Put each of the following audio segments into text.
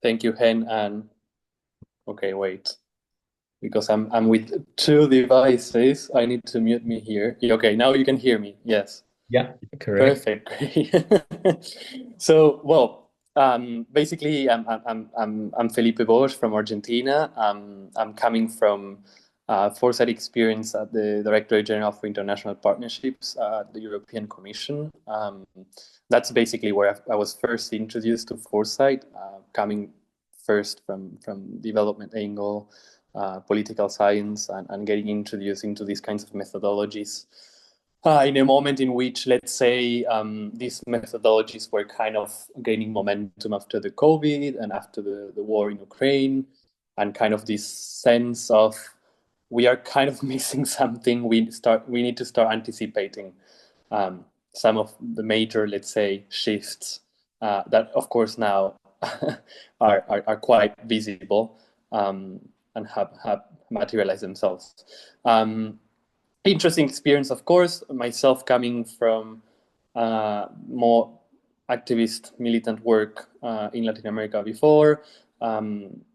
Thank you, Hen. And okay, wait, because I'm with two devices. I need to mute me here. Okay, now you can hear me. Yes. Yeah, correct. Perfect. Great. So, well, basically, I'm Felipe Bosch from Argentina. I'm coming from Foresight experience at the Directorate General for International Partnerships at the European Commission. That's basically where I was first introduced to Foresight, coming first from development angle, political science, and getting introduced into these kinds of methodologies in a moment in which, let's say, these methodologies were kind of gaining momentum after the COVID and after the war in Ukraine, and kind of this sense of we are kind of missing something. We need to start anticipating some of the major, let's say, shifts that, of course, now are quite visible and have materialized themselves. Interesting experience, of course. Myself coming from more activist, militant work in Latin America before,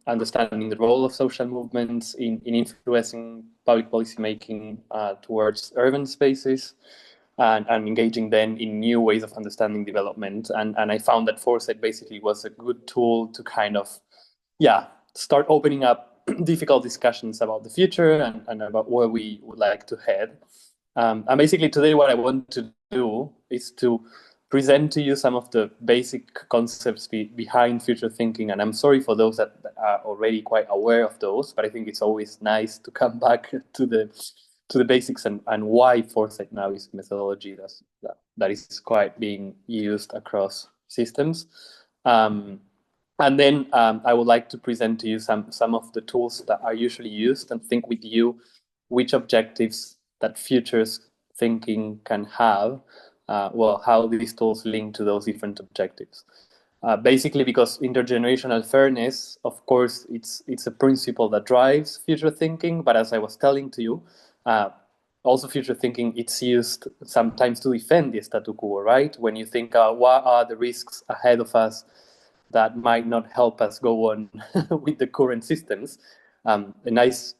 understanding the role of social movements in influencing public policy making towards urban spaces, and engaging then in new ways of understanding development. And I found that Foresight basically was a good tool to kind of, yeah, start opening up difficult discussions about the future and about where we would like to head. And basically today what I want to do is to present to you some of the basic concepts behind future thinking. And I'm sorry for those that are already quite aware of those, but I think it's always nice to come back to the basics and why Foresight now is methodology that is quite being used across systems. Um, and then I would like to present to you some of the tools that are usually used and think with you which objectives that futures thinking can have, how these tools link to those different objectives. Basically, because intergenerational fairness, of course, it's a principle that drives future thinking. But as I was telling to you, uh, also future thinking, it's used sometimes to defend the statu quo, right? When you think, what are the risks ahead of us that might not help us go on with the current systems. A nice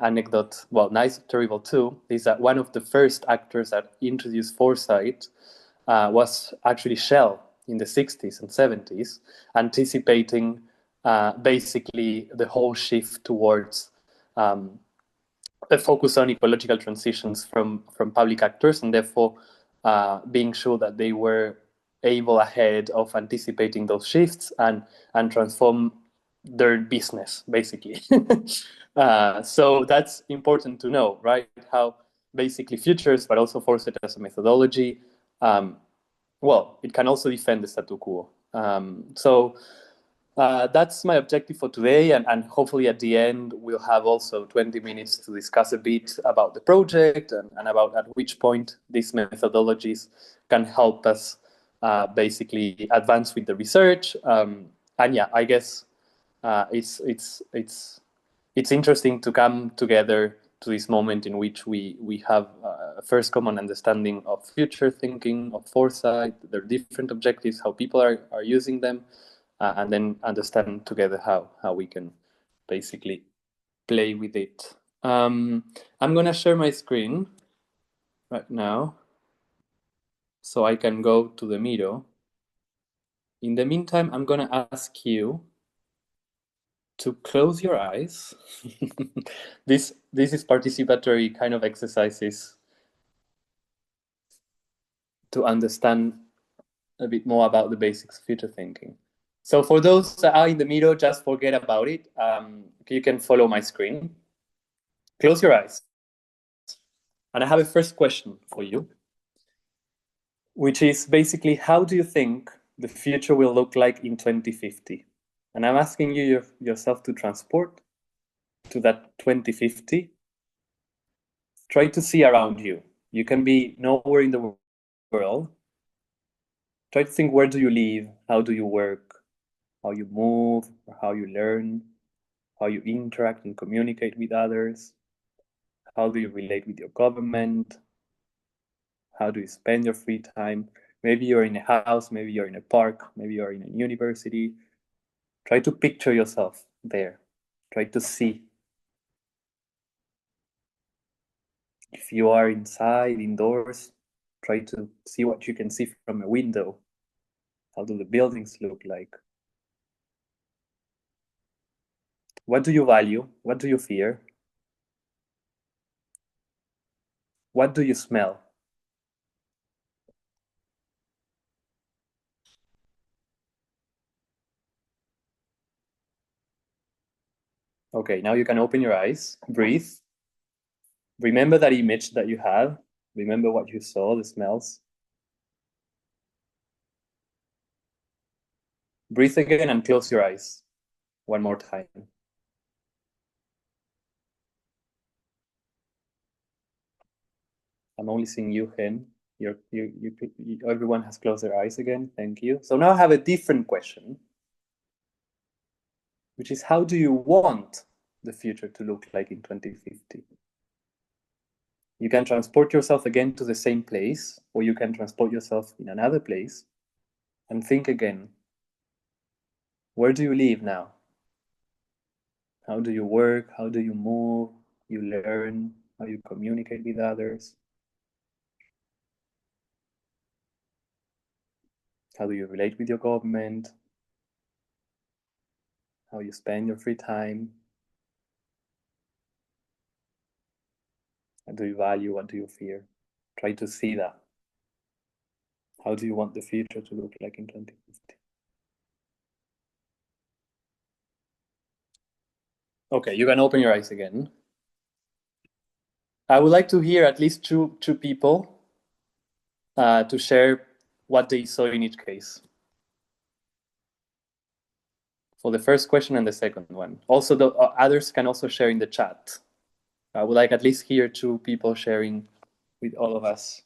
anecdote, well, nice, terrible too, is that one of the first actors that introduced Foresight was actually Shell in the 60s and 70s, anticipating basically the whole shift towards a focus on ecological transitions from public actors, and therefore being sure that they were able ahead of anticipating those shifts and transform their business basically. So that's important to know, right? How basically futures, but also Foresight as a methodology, well, it can also defend the statu quo. So that's my objective for today, and hopefully at the end we'll have also 20 minutes to discuss a bit about the project and about at which point these methodologies can help us basically advance with the research. And yeah, I guess it's interesting to come together to this moment in which we have a first common understanding of future thinking, of foresight, their different objectives, how people are using them, and then understand together how we can basically play with it. I'm gonna share my screen right now so I can go to the Miro. In the meantime, I'm gonna ask you to close your eyes. This is participatory kind of exercises to understand a bit more about the basics of future thinking. So for those that are in the middle, just forget about it. You can follow my screen. Close your eyes. And I have a first question for you, which is basically, how do you think the future will look like in 2050? And I'm asking you yourself to transport to that 2050. Try to see around you. You can be nowhere in the world. Try to think, where do you live? How do you work? How you move, or how you learn, how you interact and communicate with others. How do you relate with your government? How do you spend your free time? Maybe you're in a house, maybe you're in a park, maybe you're in a university. Try to picture yourself there. Try to see. If you are inside, indoors, try to see what you can see from a window. How do the buildings look like? What do you value? What do you fear? What do you smell? Okay, now you can open your eyes, breathe. Remember that image that you have. Remember what you saw, the smells. Breathe again and close your eyes one more time. I'm only seeing you, Hen. Everyone has closed their eyes again. Thank you. So now I have a different question, which is how do you want the future to look like in 2050? You can transport yourself again to the same place, or you can transport yourself in another place and think again. Where do you live now? How do you work? How do you move? You learn, how you communicate with others. How do you relate with your government? How you spend your free time? What do you value? What do you fear? Try to see that. How do you want the future to look like in 2050? Okay, you can open your eyes again. I would like to hear at least two people to share what they saw in each case. For the first question and the second one. Also, the others can also share in the chat. I would like at least hear two people sharing with all of us.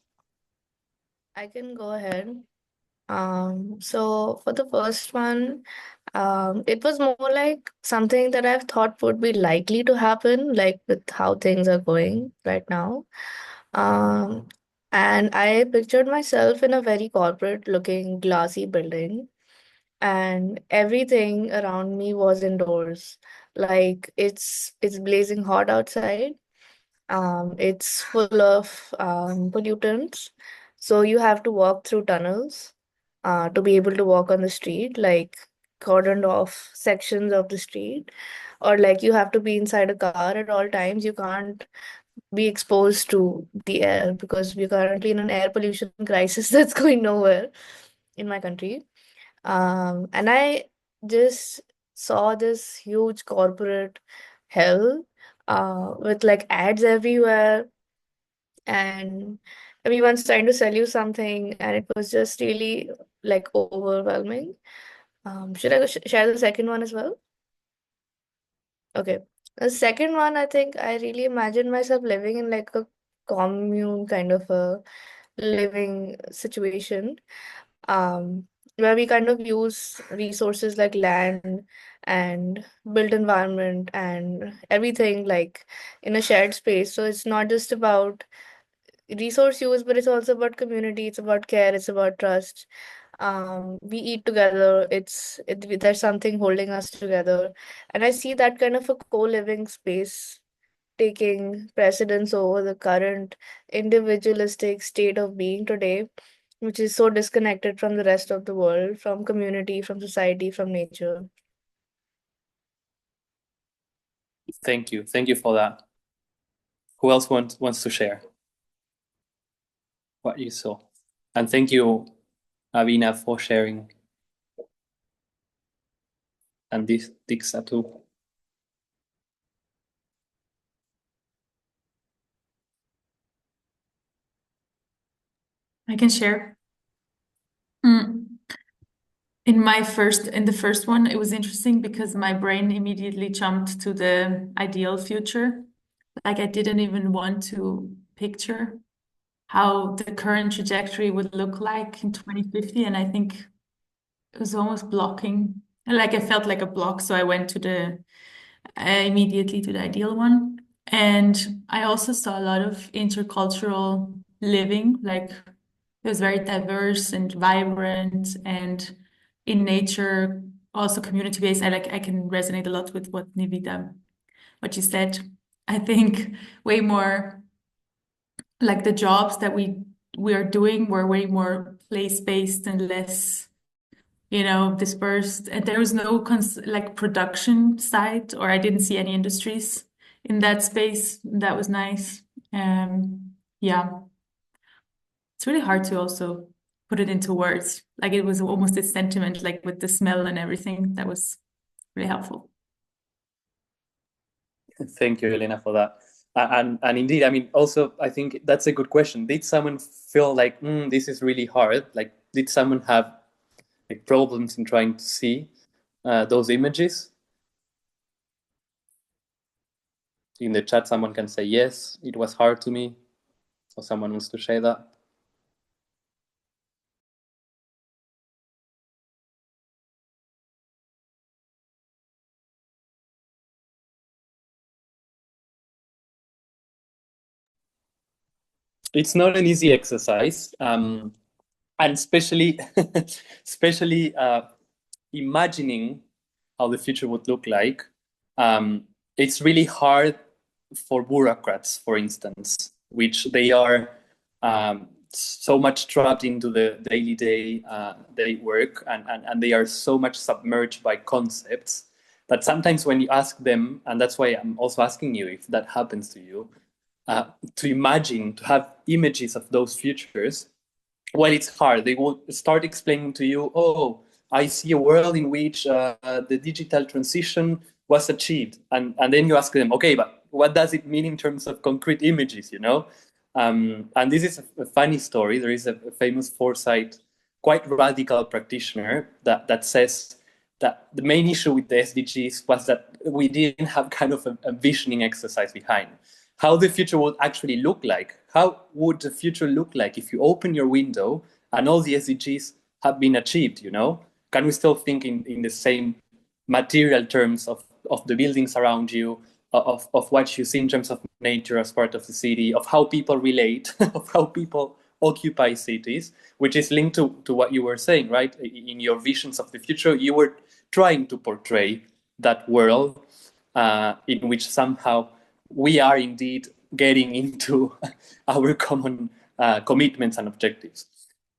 I can go ahead. So for the first one, it was more like something that I've thought would be likely to happen, like with how things are going right now. Um, and I pictured myself in a very corporate looking glassy building, and everything around me was indoors. Like it's blazing hot outside. It's full of pollutants. So you have to walk through tunnels to be able to walk on the street, like cordoned off sections of the street, or like you have to be inside a car at all times. You can't be exposed to the air because we're currently in an air pollution crisis that's going nowhere in my country. And I just saw this huge corporate hell with like ads everywhere, and everyone's trying to sell you something, and it was just really like overwhelming. Should I share the second one as well? Okay. The second one, I think I really imagine myself living in like a commune kind of a living situation, um, where we kind of use resources like land and built environment and everything like in a shared space. So it's not just about resource use, but it's also about community, it's about care, it's about trust. We eat together, there's something holding us together. And I see that kind of a co-living space taking precedence over the current individualistic state of being today, which is so disconnected from the rest of the world, from community, from society, from nature. Thank you. Thank you for that. Who else wants to share what you saw? And thank you, Avina, for sharing, and this Dixa too. I can share. In the first one, it was interesting because my brain immediately jumped to the ideal future. Like I didn't even want to picture how the current trajectory would look like in 2050. And I think it was almost blocking. Like I felt like a block. So I went to immediately to the ideal one. And I also saw a lot of intercultural living, like it was very diverse and vibrant and in nature also community-based. I can resonate a lot with what you said. I think way more like the jobs that we are doing were way more place-based and less, dispersed. And there was no like production side, or I didn't see any industries in that space. That was nice. Yeah, it's really hard to also put it into words. Like it was almost a sentiment, like with the smell and everything. That was really helpful. Thank you, Elena, for that. And indeed, I mean, also, I think that's a good question. Did someone feel like, this is really hard? Like, did someone have like problems in trying to see those images? In the chat, someone can say, yes, it was hard to me. Or someone wants to share that. It's not an easy exercise. And especially imagining how the future would look like. It's really hard for bureaucrats, for instance, which they are so much trapped into the day work, and they are so much submerged by concepts that sometimes when you ask them, and that's why I'm also asking you if that happens to you, to imagine, to have images of those futures, well, it's hard. They will start explaining to you, oh, I see a world in which the digital transition was achieved. And then you ask them, okay, but what does it mean in terms of concrete images, And this is a funny story. There is a famous Foresight, quite radical practitioner that says that the main issue with the SDGs was that we didn't have kind of a visioning exercise behind how the future would actually look like. How would the future look like if you open your window and all the SDGs have been achieved, Can we still think in the same material terms of the buildings around you, of what you see in terms of nature as part of the city, of how people relate, of how people occupy cities, which is linked to what you were saying, right? In your visions of the future, you were trying to portray that world in which somehow we are indeed getting into our common commitments and objectives.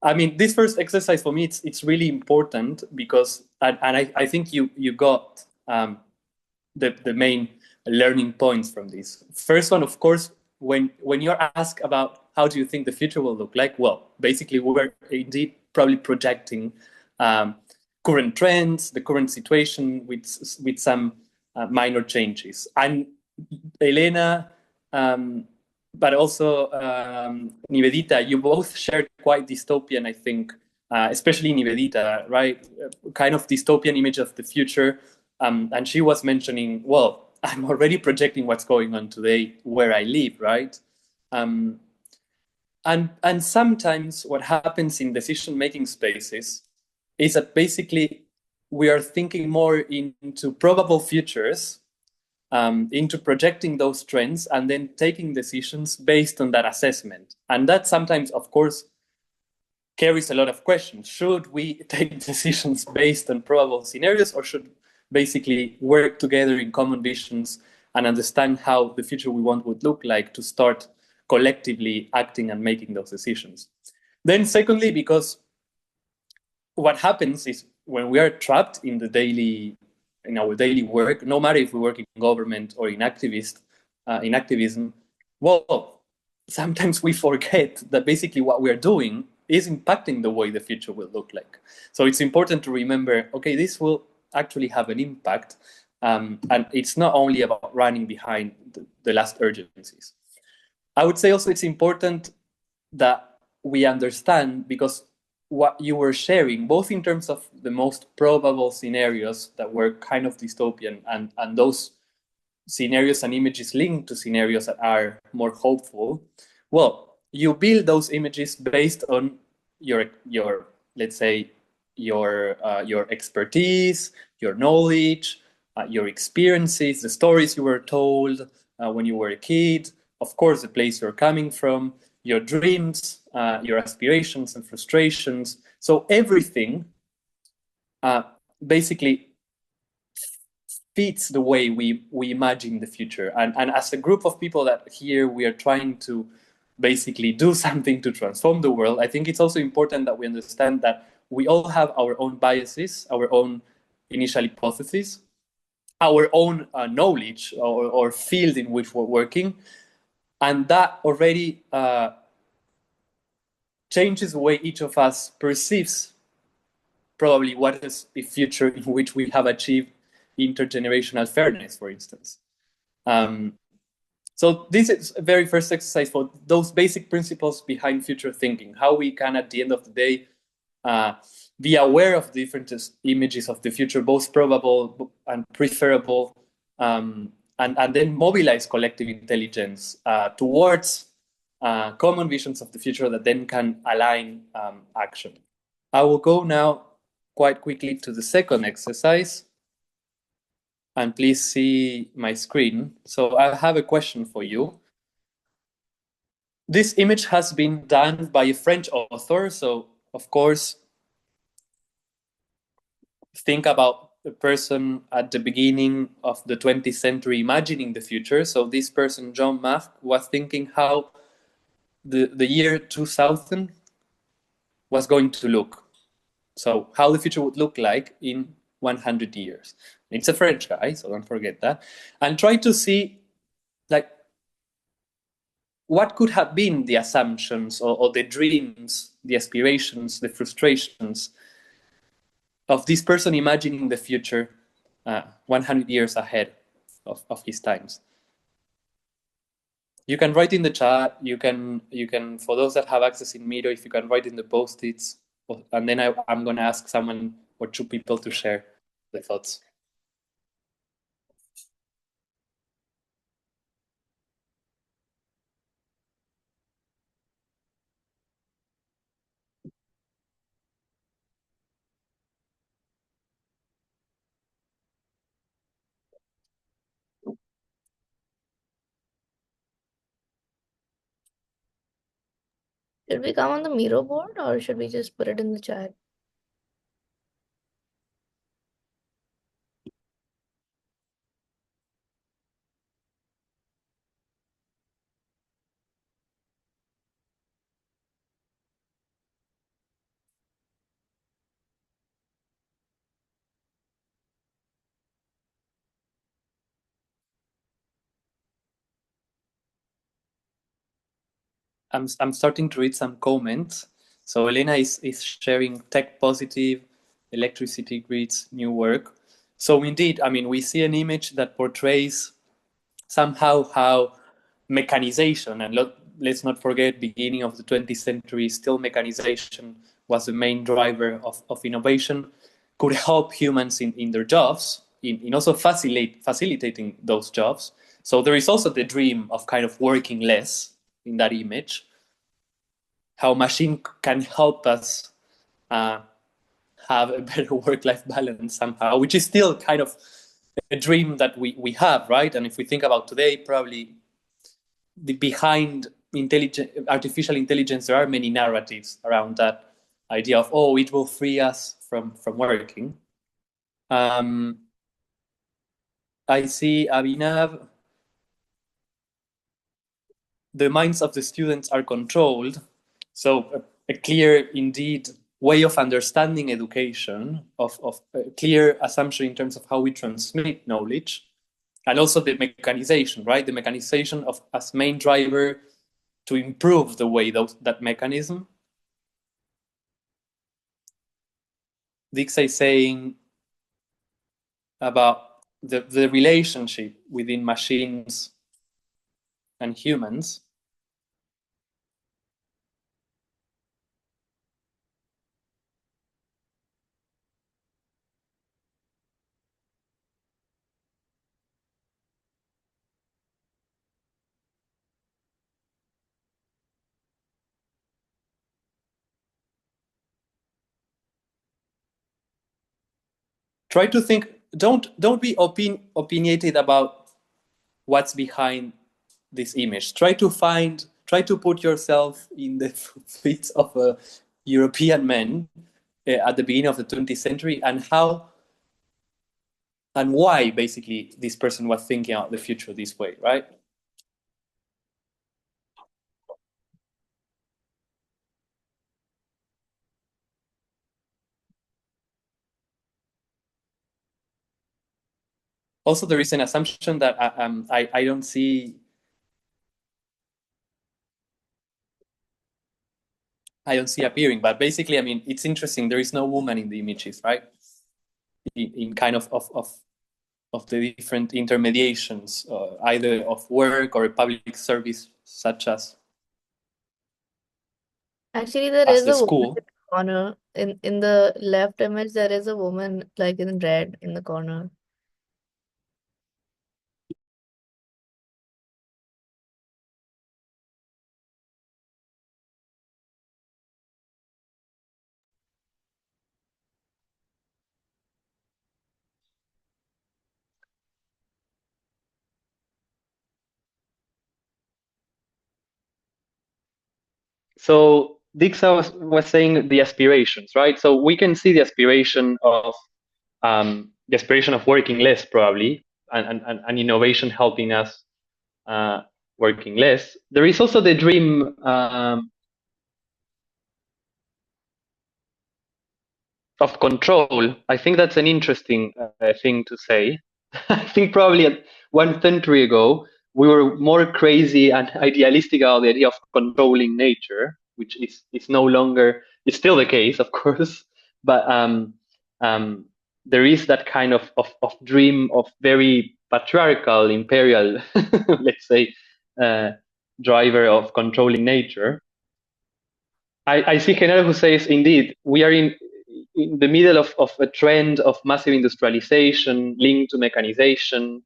I mean, this first exercise for me, it's really important because, and I think you got the main learning points from this. First one, of course, when you're asked about how do you think the future will look like, well, basically we're indeed probably projecting current trends, the current situation with some minor changes. And Elena, but also Nivedita, you both shared quite dystopian, I think, especially Nivedita, right? Kind of dystopian image of the future. And she was mentioning, well, I'm already projecting what's going on today where I live, right? And sometimes what happens in decision-making spaces is that basically we are thinking more into probable futures, into projecting those trends and then taking decisions based on that assessment. And that sometimes, of course, carries a lot of questions. Should we take decisions based on probable scenarios, or should basically work together in common visions and understand how the future we want would look like to start collectively acting and making those decisions? Then secondly, because what happens is when we are trapped in our daily work, no matter if we work in government or in activism, well, sometimes we forget that basically what we're doing is impacting the way the future will look like. So it's important to remember, okay, this will actually have an impact, and it's not only about running behind the last urgencies. I would say also it's important that we understand, because what you were sharing, both in terms of the most probable scenarios that were kind of dystopian and those scenarios and images linked to scenarios that are more hopeful, well, you build those images based on your let's say your expertise, your knowledge, your experiences, the stories you were told when you were a kid, of course, the place you're coming from, your dreams, your aspirations and frustrations. So everything basically fits the way we imagine the future. And as a group of people that here we are trying to basically do something to transform the world, I think it's also important that we understand that we all have our own biases, our own initial hypotheses, our own knowledge or field in which we're working. And that already changes the way each of us perceives probably what is a future in which we have achieved intergenerational fairness, for instance. So this is a very first exercise for those basic principles behind future thinking, how we can, at the end of the day, be aware of different images of the future, both probable and preferable, and then mobilize collective intelligence towards common visions of the future that then can align action. I will go now quite quickly to the second exercise. And please see my screen. So I have a question for you. This image has been done by a French author. So, of course, think about a person at the beginning of the 20th century imagining the future. So this person, Jean Marc, was thinking how the year 2000 was going to look. So how the future would look like in 100 years. It's a French guy, so don't forget that. And try to see, like, what could have been the assumptions or the dreams, the aspirations, the frustrations of this person imagining the future 100 years ahead of his times. You can write in the chat, you can, for those that have access in Miro, if you can write in the post-its, and then I'm going to ask someone or two people to share the thoughts. Should we come on the Miro board or should we just put it in the chat? I'm starting to read some comments. So Elena is sharing tech positive, electricity grids, new work. So indeed, I mean, we see an image that portrays somehow how mechanization, and let's not forget, beginning of the 20th century, still mechanization was the main driver of innovation, could help humans in their jobs, in also facilitating those jobs. So there is also the dream of kind of working less in that image, how machine can help us have a better work-life balance somehow, which is still kind of a dream that we have, right? And if we think about today, probably behind artificial intelligence, there are many narratives around that idea of, oh, it will free us from working. I see Abhinav, the minds of the students are controlled. So a clear, indeed, way of understanding education, of a clear assumption in terms of how we transmit knowledge, and also the mechanization, right? The mechanization as main driver to improve the way that mechanism. Dixa is saying about the relationship within machines and humans. Try to think, don't be opinionated about what's behind this image. Try to put yourself in the feet of a European man at the beginning of the 20th century, and how and why basically this person was thinking about the future this way, right? Also, there is an assumption that I don't see appearing, but basically, I mean, it's interesting. There is no woman in the images, right? In kind of the different intermediations, either of work or public service, such as Actually, there as is the a woman in school. the corner. In the left image, there is a woman like in red in the corner. So Dixa was saying the aspirations, right? So we can see the aspiration of working less, probably, and innovation helping us working less. There is also the dream of control. I think that's an interesting thing to say. I think probably 1 century ago, we were more crazy and idealistic about the idea of controlling nature, which is no longer, it's still the case, of course, but um, there is that kind of dream of very patriarchal, imperial, let's say, uh, driver of controlling nature. I see Genaro who says, indeed, we are in the middle of a trend of massive industrialization linked to mechanization,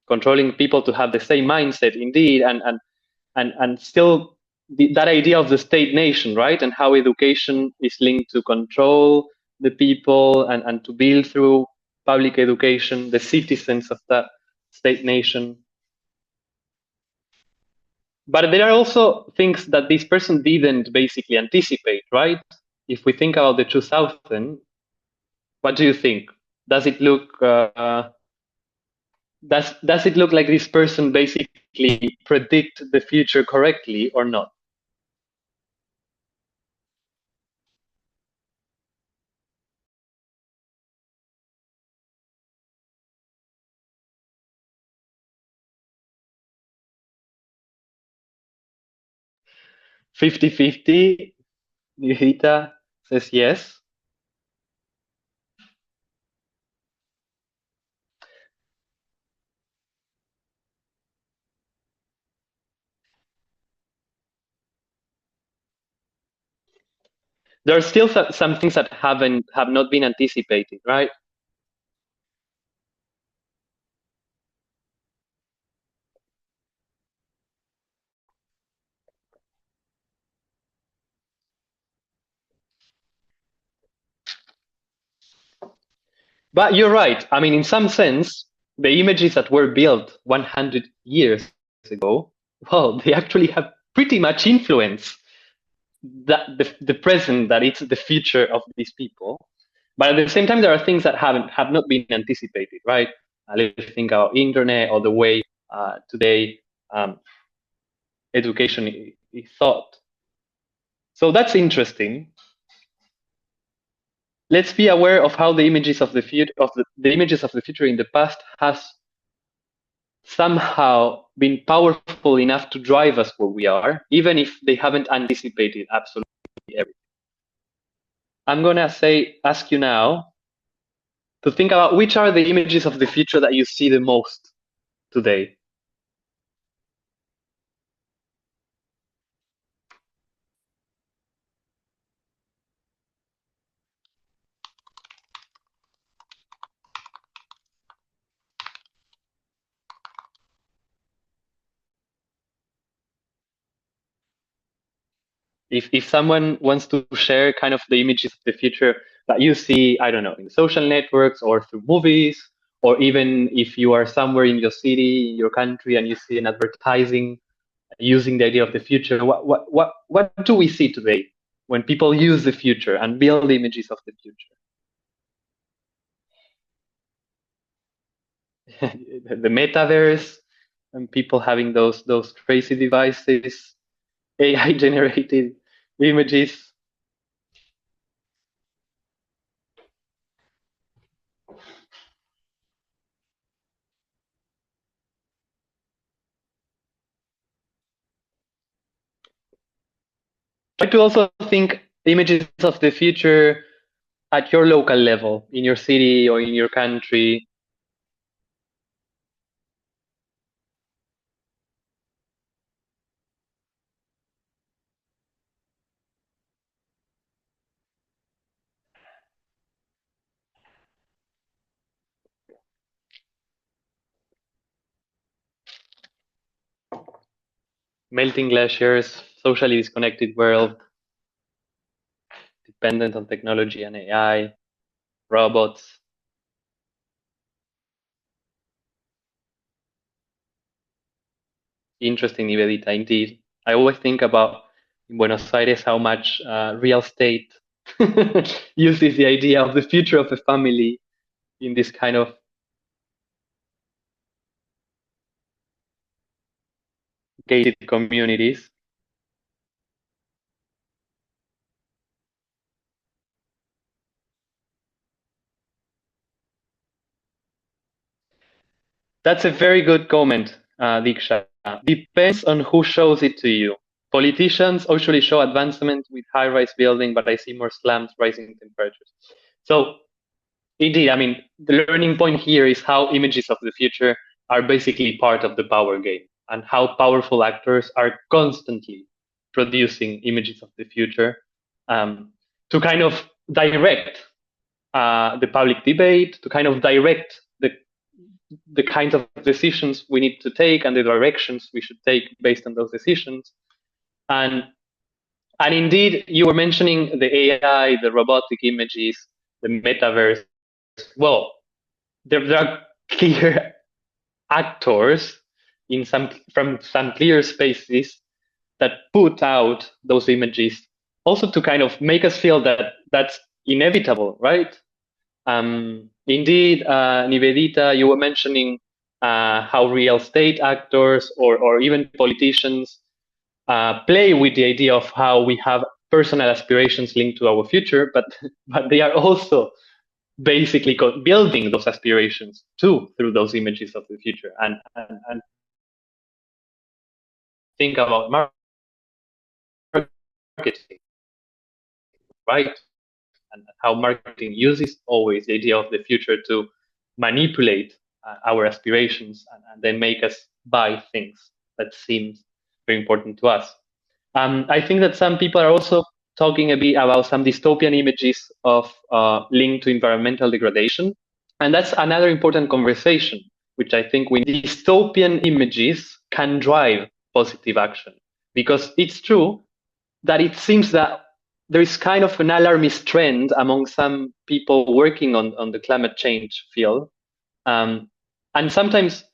controlling people to have the same mindset, indeed, and still that idea of the state nation, right? And how education is linked to control the people and to build through public education the citizens of that state nation. But there are also things that this person didn't basically anticipate, right? If we think about the 2000, what do you think? Does it look does it look like this person basically predict the future correctly or not? Fifty-fifty. Nihita says yes. There are still some things that have not been anticipated, right? But you're right. I mean, in some sense, the images that were built 100 years ago, well, they actually have pretty much influence that the present, that it's the future of these people. But at the same time, there are things that have not been anticipated, right? Let's think about internet or the way today education is thought. So that's interesting. Let's be aware of how the images of the future the images of the future in the past has somehow been powerful enough to drive us where we are, even if they haven't anticipated absolutely everything. I'm gonna ask you now to think about which are the images of the future that you see the most today. If someone wants to share kind of the images of the future that you see, I don't know, in social networks or through movies, or even if you are somewhere in your city, in your country, and you see an advertising using the idea of the future, what do we see today when people use the future and build images of the future? the metaverse, and people having those crazy devices, AI generated images. Try to also think images of the future at your local level, in your city or in your country. Melting glaciers, socially disconnected world, dependent on technology and AI, robots. Interesting, Nivedita, indeed. I always think about in Buenos Aires how much real estate uses the idea of the future of a family in this kind of gated communities. That's a very good comment, Diksha. Depends on who shows it to you. Politicians usually show advancement with high-rise building, but I see more slums, rising temperatures. So indeed, I mean, the learning point here is how images of the future are basically part of the power game, and how powerful actors are constantly producing images of the future to kind of direct the public debate, to kind of direct the kinds of decisions we need to take and the directions we should take based on those decisions. And indeed, you were mentioning the AI, the robotic images, the metaverse. Well, there are clear actors in some clear spaces that put out those images also to kind of make us feel that that's inevitable, right? Indeed, Nivedita, you were mentioning how real estate actors or even politicians play with the idea of how we have personal aspirations linked to our future, but they are also basically building those aspirations too through those images of the future. And think about marketing, right? And how marketing uses always the idea of the future to manipulate our aspirations and then make us buy things that seem very important to us. I think that some people are also talking a bit about some dystopian images of linked to environmental degradation. And that's another important conversation, which I think we dystopian images can drive positive action. Because it's true that it seems that there is kind of an alarmist trend among some people working on the climate change field. And sometimes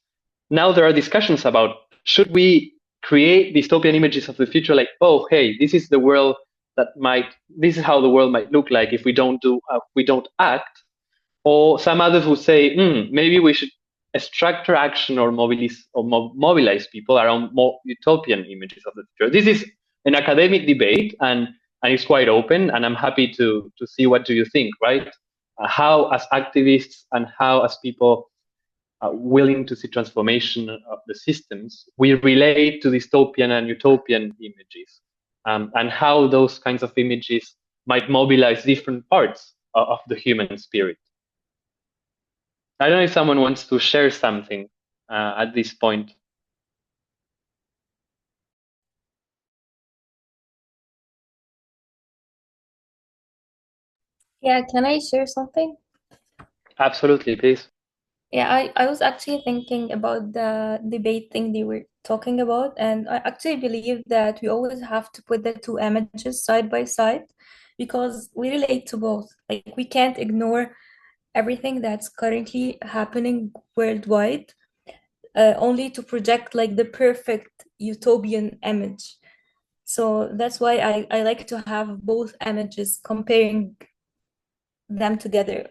now there are discussions about should we create dystopian images of the future like, oh, hey, this is the world this is how the world might look like if we don't act. Or some others would say, maybe we should structure action or mobilize people around more utopian images of the future. This is an academic debate, and it's quite open, and I'm happy to see what do you think, right? How, as activists, and how, as people willing to see transformation of the systems, we relate to dystopian and utopian images, and how those kinds of images might mobilize different parts of the human spirit. I don't know if someone wants to share something at this point. Yeah, can I share something? Absolutely, please. Yeah, I was actually thinking about the debate thing they were talking about, and I actually believe that we always have to put the two images side by side because we relate to both. Like, we can't ignore everything that's currently happening worldwide, only to project like the perfect utopian image. So that's why I like to have both images, comparing them together.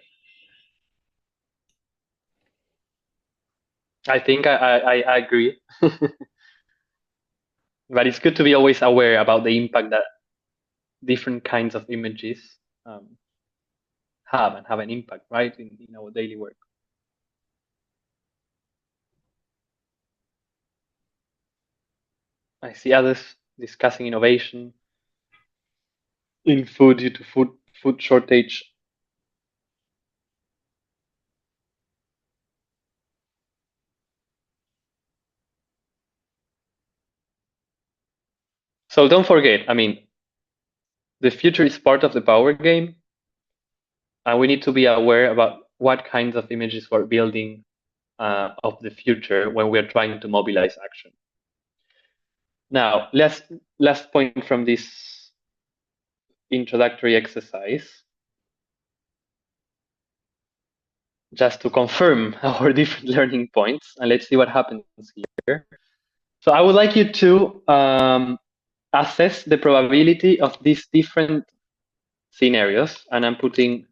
I think I agree. But it's good to be always aware about the impact that different kinds of images um, have and have an impact, right, in our daily work. I see others discussing innovation in food due to food shortage. So don't forget, I mean, the future is part of the power game, and we need to be aware about what kinds of images we're building of the future when we're trying to mobilize action. Now, last point from this introductory exercise, just to confirm our different learning points, and let's see what happens here. So I would like you to assess the probability of these different scenarios, and I'm putting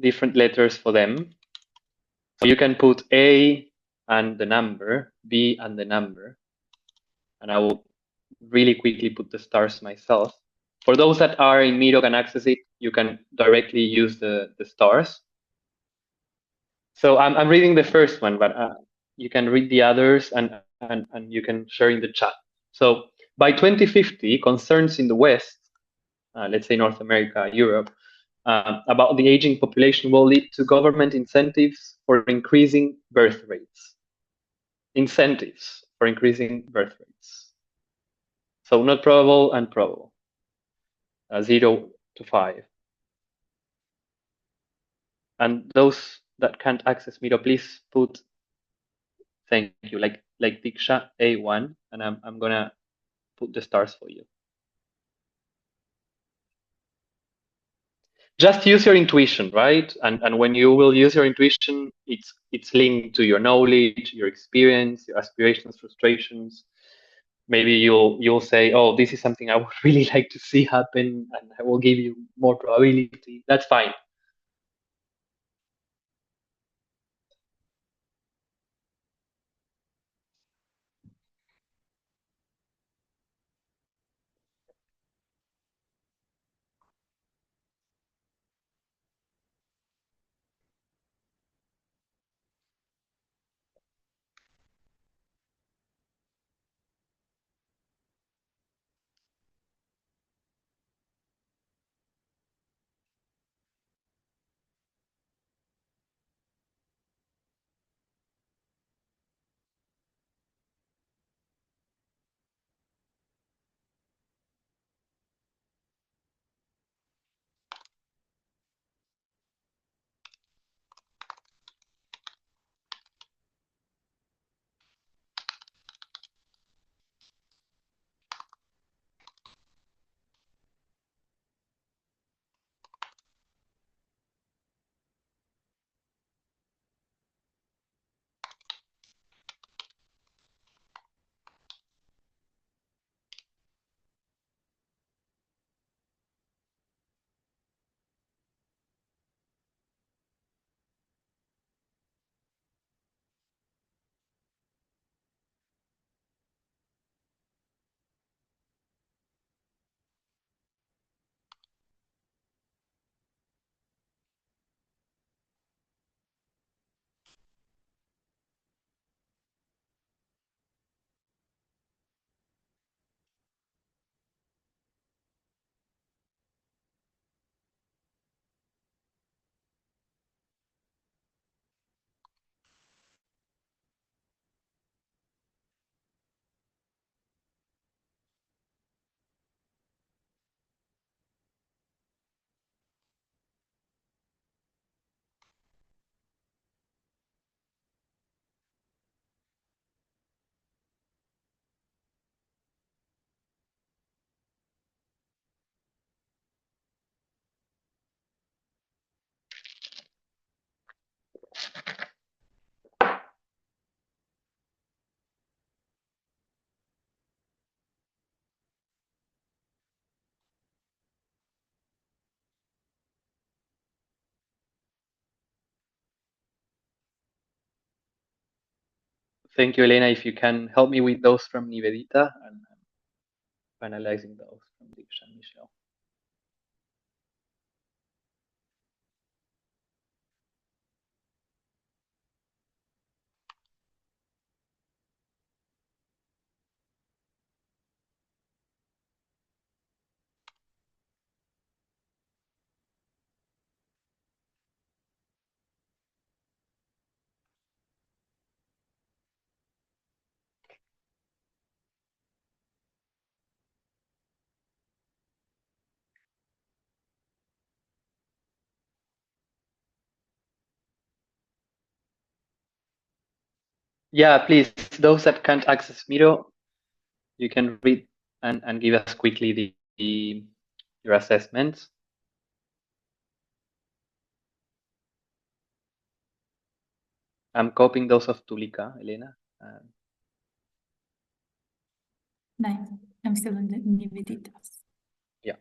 different letters for them. So you can put A and the number, B and the number, and I will really quickly put the stars myself. For those that are in Miro can access it, you can directly use the stars. So I'm reading the first one, but you can read the others and you can share in the chat. So by 2050, concerns in the West, let's say North America, Europe, about the aging population will lead to government incentives for increasing birth rates. Incentives for increasing birth rates. So not probable and probable. 0 to 5. And those that can't access Miro, please put thank you, like Diksha A1, and I'm gonna put the stars for you. Just use your intuition, right? And when you will use your intuition, it's linked to your knowledge, your experience, your aspirations, frustrations. Maybe you'll say, oh, this is something I would really like to see happen, and I will give you more probability. That's fine. Thank you, Elena. If you can help me with those from Nivedita, and I'm finalizing those from Diksha and Michelle. Yeah, please, those that can't access Miro, you can read and give us quickly your assessments. I'm copying those of Tulika, Elena. Nice. I'm still in the Niveditas. Yeah.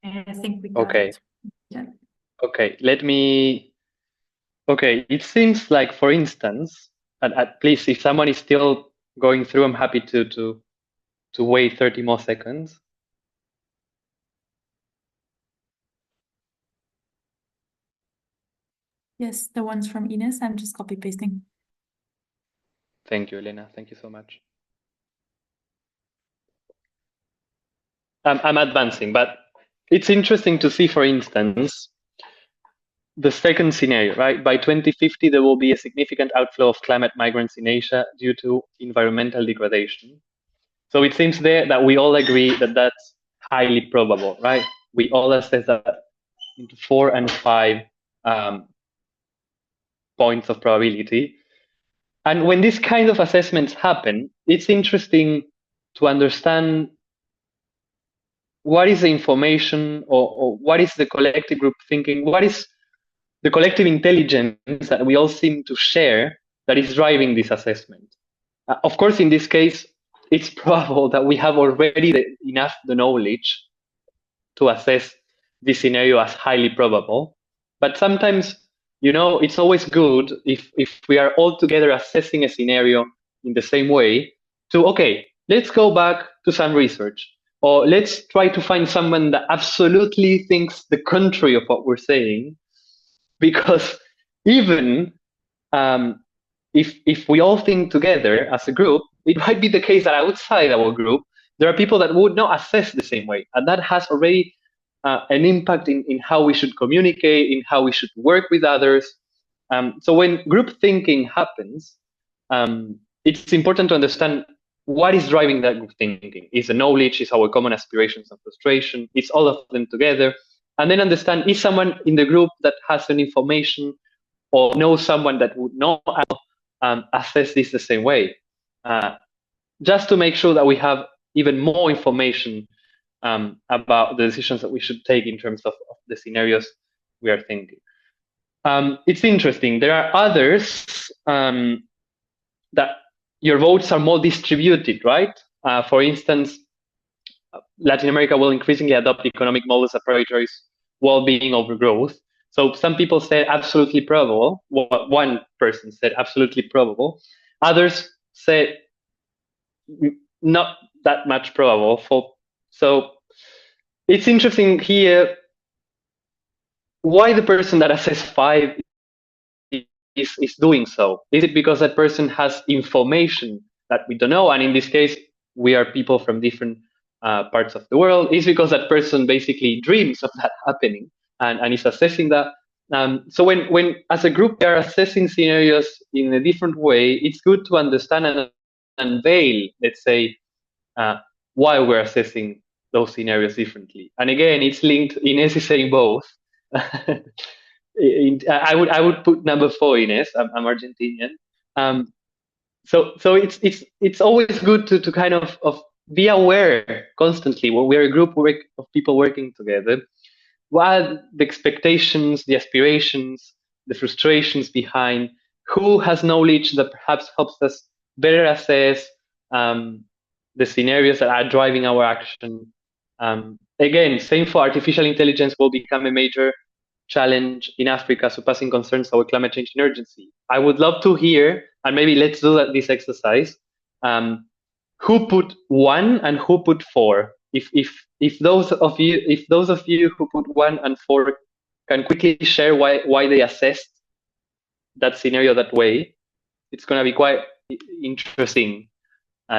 I think we got Okay. it. Yeah. Okay. Okay. It seems like, for instance, and please, if someone is still going through, I'm happy to wait 30 more seconds. Yes, the ones from Ines, I'm just copy pasting. Thank you, Elena. Thank you so much. I'm advancing, but it's interesting to see, for instance, the second scenario, right? By 2050, there will be a significant outflow of climate migrants in Asia due to environmental degradation. So it seems there that we all agree that that's highly probable, right? We all assess that into 4 and 5 points of probability. And when these kind of assessments happen, it's interesting to understand what is the information, or what is the collective group thinking, what is the collective intelligence that we all seem to share that is driving this assessment. Of course, in this case, it's probable that we have already enough the knowledge to assess this scenario as highly probable. But sometimes, it's always good if we are all together assessing a scenario in the same way to, okay, let's go back to some research, or let's try to find someone that absolutely thinks the contrary of what we're saying. Because even if we all think together as a group, it might be the case that outside our group, there are people that would not assess the same way. And that has already an impact in how we should communicate, in how we should work with others. So when group thinking happens, it's important to understand what is driving that group thinking. Is the knowledge, is our common aspirations and frustration, it's all of them together. And then understand, is someone in the group that has an information or knows someone that would not assess this the same way, just to make sure that we have even more information about the decisions that we should take in terms of the scenarios we are thinking. It's interesting. There are others that your votes are more distributed, right? For instance, Latin America will increasingly adopt economic models that prioritize well-being over growth. So some people said absolutely probable. One person said absolutely probable. Others said not that much probable. So it's interesting here why the person that assessed five is doing so. Is it because that person has information that we don't know? And in this case, we are people from different parts of the world. Is because that person basically dreams of that happening and is assessing that. So when as a group we are assessing scenarios in a different way, it's good to understand and unveil, let's say, uh, why we're assessing those scenarios differently. And again, it's linked. Ines is saying both. I would put number four, Ines. I'm Argentinian. So it's always good to kind of be aware constantly when we're a group of people working together. What are the expectations, the aspirations, the frustrations behind? Who has knowledge that perhaps helps us better assess the scenarios that are driving our action? Again, same for artificial intelligence will become a major challenge in Africa, surpassing concerns over climate change and urgency. I would love to hear, and maybe let's do this exercise. Who put one and who put four? If those of you who put one and four can quickly share why they assessed that scenario that way, it's going to be quite interesting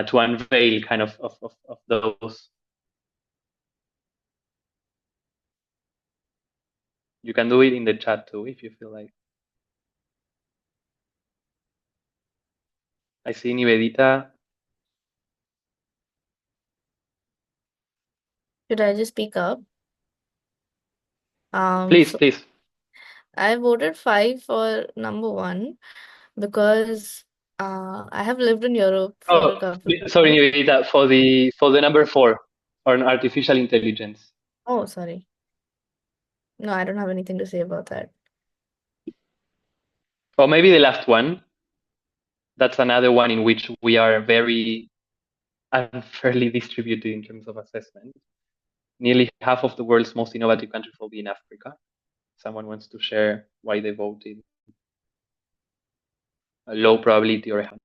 to unveil kind of those. You can do it in the chat too if you feel like. I see Nivedita. Should I just speak up? Please, So please. I voted 5 for number 1 because I have lived in Europe for a Oh, couple of sorry, years. Nivedita, for the number four on artificial intelligence. Oh, sorry. No, I don't have anything to say about that. Or maybe the last one. That's another one in which we are very unfairly distributed in terms of assessment. Nearly half of the world's most innovative countries will be in Africa. Someone wants to share why they voted a low probability or a high.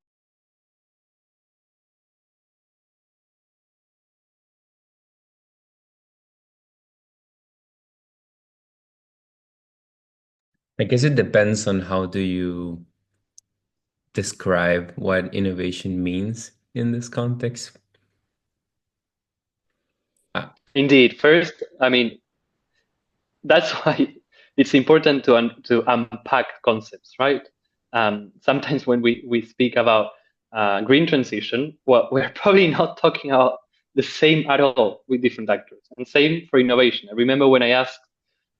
I guess it depends on how do you describe what innovation means in this context. Indeed. First, I mean, that's why it's important to unpack concepts, right? Sometimes when we speak about green transition, well, we're probably not talking about the same at all with different actors. And same for innovation. I remember when I asked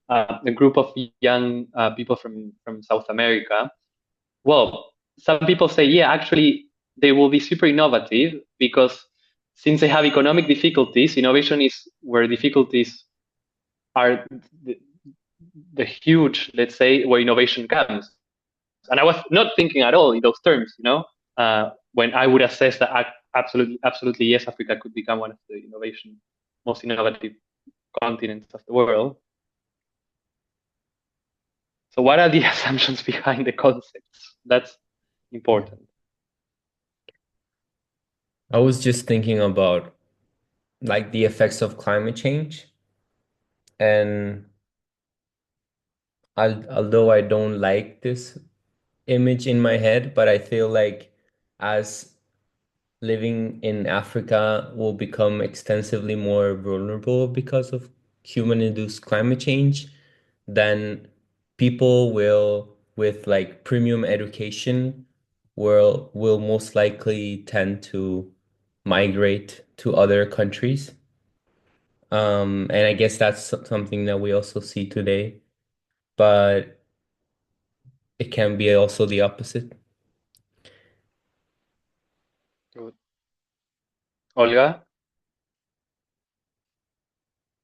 a group of young people from South America, well, some people say, yeah, actually, they will be super innovative because since they have economic difficulties, innovation is where difficulties are the huge, let's say, where innovation comes. And I was not thinking at all in those terms, when I would assess that absolutely yes, Africa could become one of the most innovative continents of the world. So what are the assumptions behind the concepts? That's important. I was just thinking about like the effects of climate change, and although I don't like this image in my head, but I feel like as living in Africa will become extensively more vulnerable because of human-induced climate change, then people will, with like premium education, will most likely tend to migrate to other countries. And I guess that's something that we also see today, but it can be also the opposite. Good. Olga?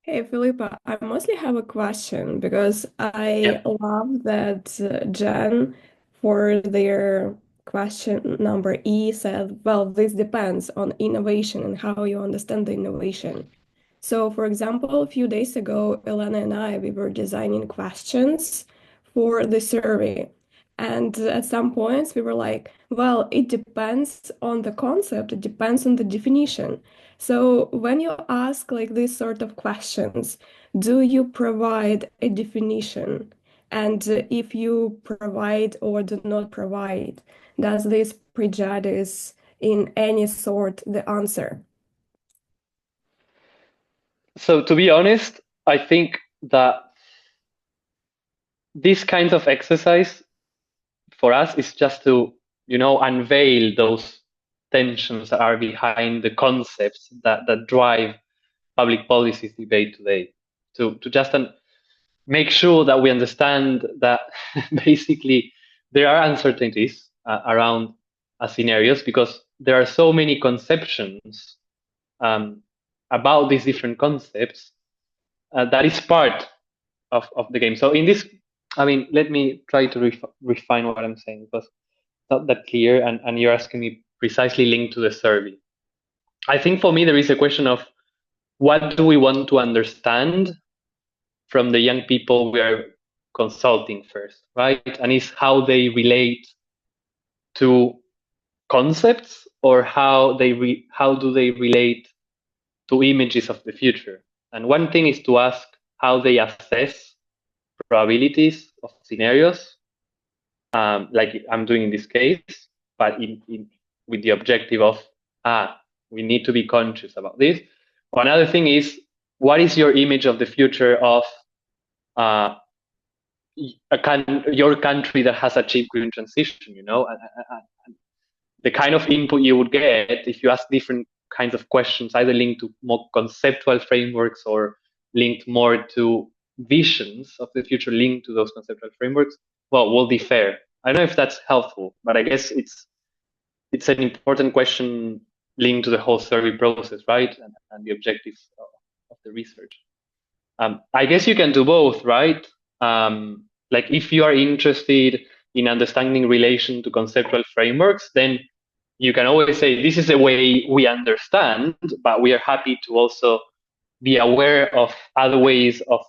Hey, Philippa, I mostly have a question because I love that Jen, for their question number E, said, well, this depends on innovation and how you understand the innovation. So, for example, a few days ago, Elena and I, we were designing questions for the survey. And at some points, we were like, well, it depends on the concept, it depends on the definition. So when you ask like these sort of questions, do you provide a definition? And if you provide or do not provide, does this prejudice in any sort the answer? So to be honest, I think that this kind of exercise for us is just to, unveil those tensions that are behind the concepts that drive public policies debate today. To just make sure that we understand that basically there are uncertainties around scenarios, because there are so many conceptions about these different concepts that is part of the game. So in this, let me try to refine what I'm saying, because it's not that clear, and you're asking me precisely linked to the survey. I think for me there is a question of what do we want to understand from the young people we are consulting first, right? And it's how they relate to concepts, or how do they relate to images of the future. And one thing is to ask how they assess probabilities of scenarios, like I'm doing in this case, but with the objective of, we need to be conscious about this. Another thing is, what is your image of the future of your country that has achieved green transition, and the kind of input you would get if you ask different kinds of questions, either linked to more conceptual frameworks or linked more to visions of the future linked to those conceptual frameworks, will differ. I don't know if that's helpful, but I guess it's an important question linked to the whole survey process, right? And the objectives of the research. I guess you can do both, right? Like if you are interested in understanding relation to conceptual frameworks, then you can always say, this is the way we understand, but we are happy to also be aware of other ways of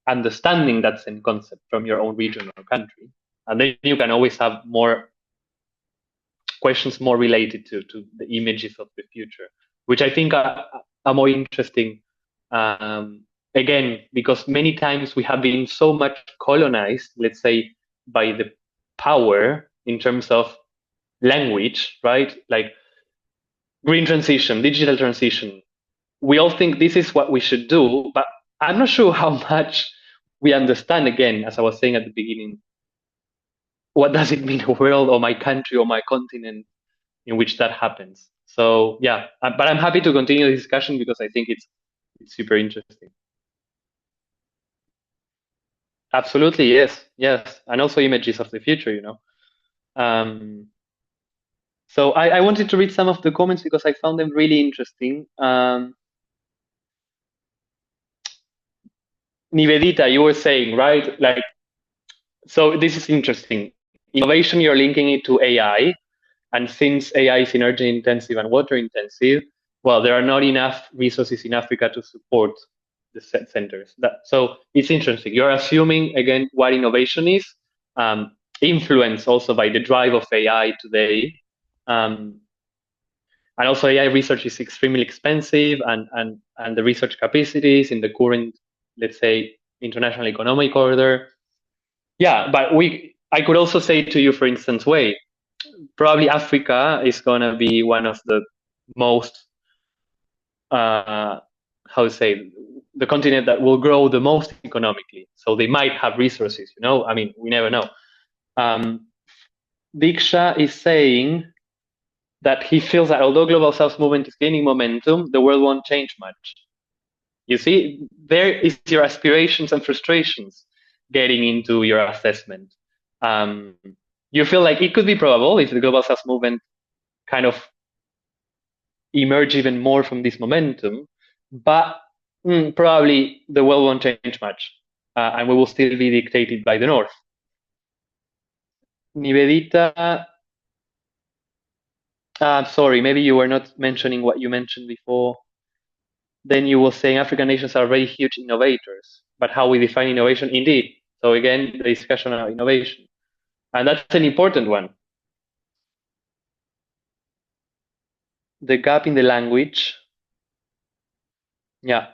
understanding that same concept from your own region or country. And then you can always have more questions more related to the images of the future, which I think are more interesting. Again, because many times we have been so much colonized, let's say, by the power in terms of language, right? Like green transition, digital transition. We all think this is what we should do, but I'm not sure how much we understand, again, as I was saying at the beginning, what does it mean, a world or my country or my continent in which that happens. So yeah, but I'm happy to continue the discussion because I think it's super interesting. Absolutely, yes, and also images of the future, So I wanted to read some of the comments because I found them really interesting. Nivedita, you were saying, right? Like, so this is interesting. Innovation, you're linking it to AI, and since AI is energy intensive and water intensive, there are not enough resources in Africa to support the centers. So it's interesting. You're assuming, again, what innovation is, influenced also by the drive of AI today. And also AI research is extremely expensive, and the research capacities in the current, let's say, international economic order. Yeah, but I could also say to you, for instance, probably Africa is going to be one of the most, the continent that will grow the most economically. So they might have resources, we never know. Diksha is saying that he feels that although Global South movement is gaining momentum, the world won't change much. You see, there is your aspirations and frustrations getting into your assessment. You feel like it could be probable if the Global South movement kind of emerge even more from this momentum, but probably the world won't change much, and we will still be dictated by the North. Nivedita, sorry, maybe you were not mentioning what you mentioned before. Then you were saying African nations are very huge innovators, but how we define innovation, indeed, So again, the discussion on innovation, and that's an important one. The gap in the language. Yeah,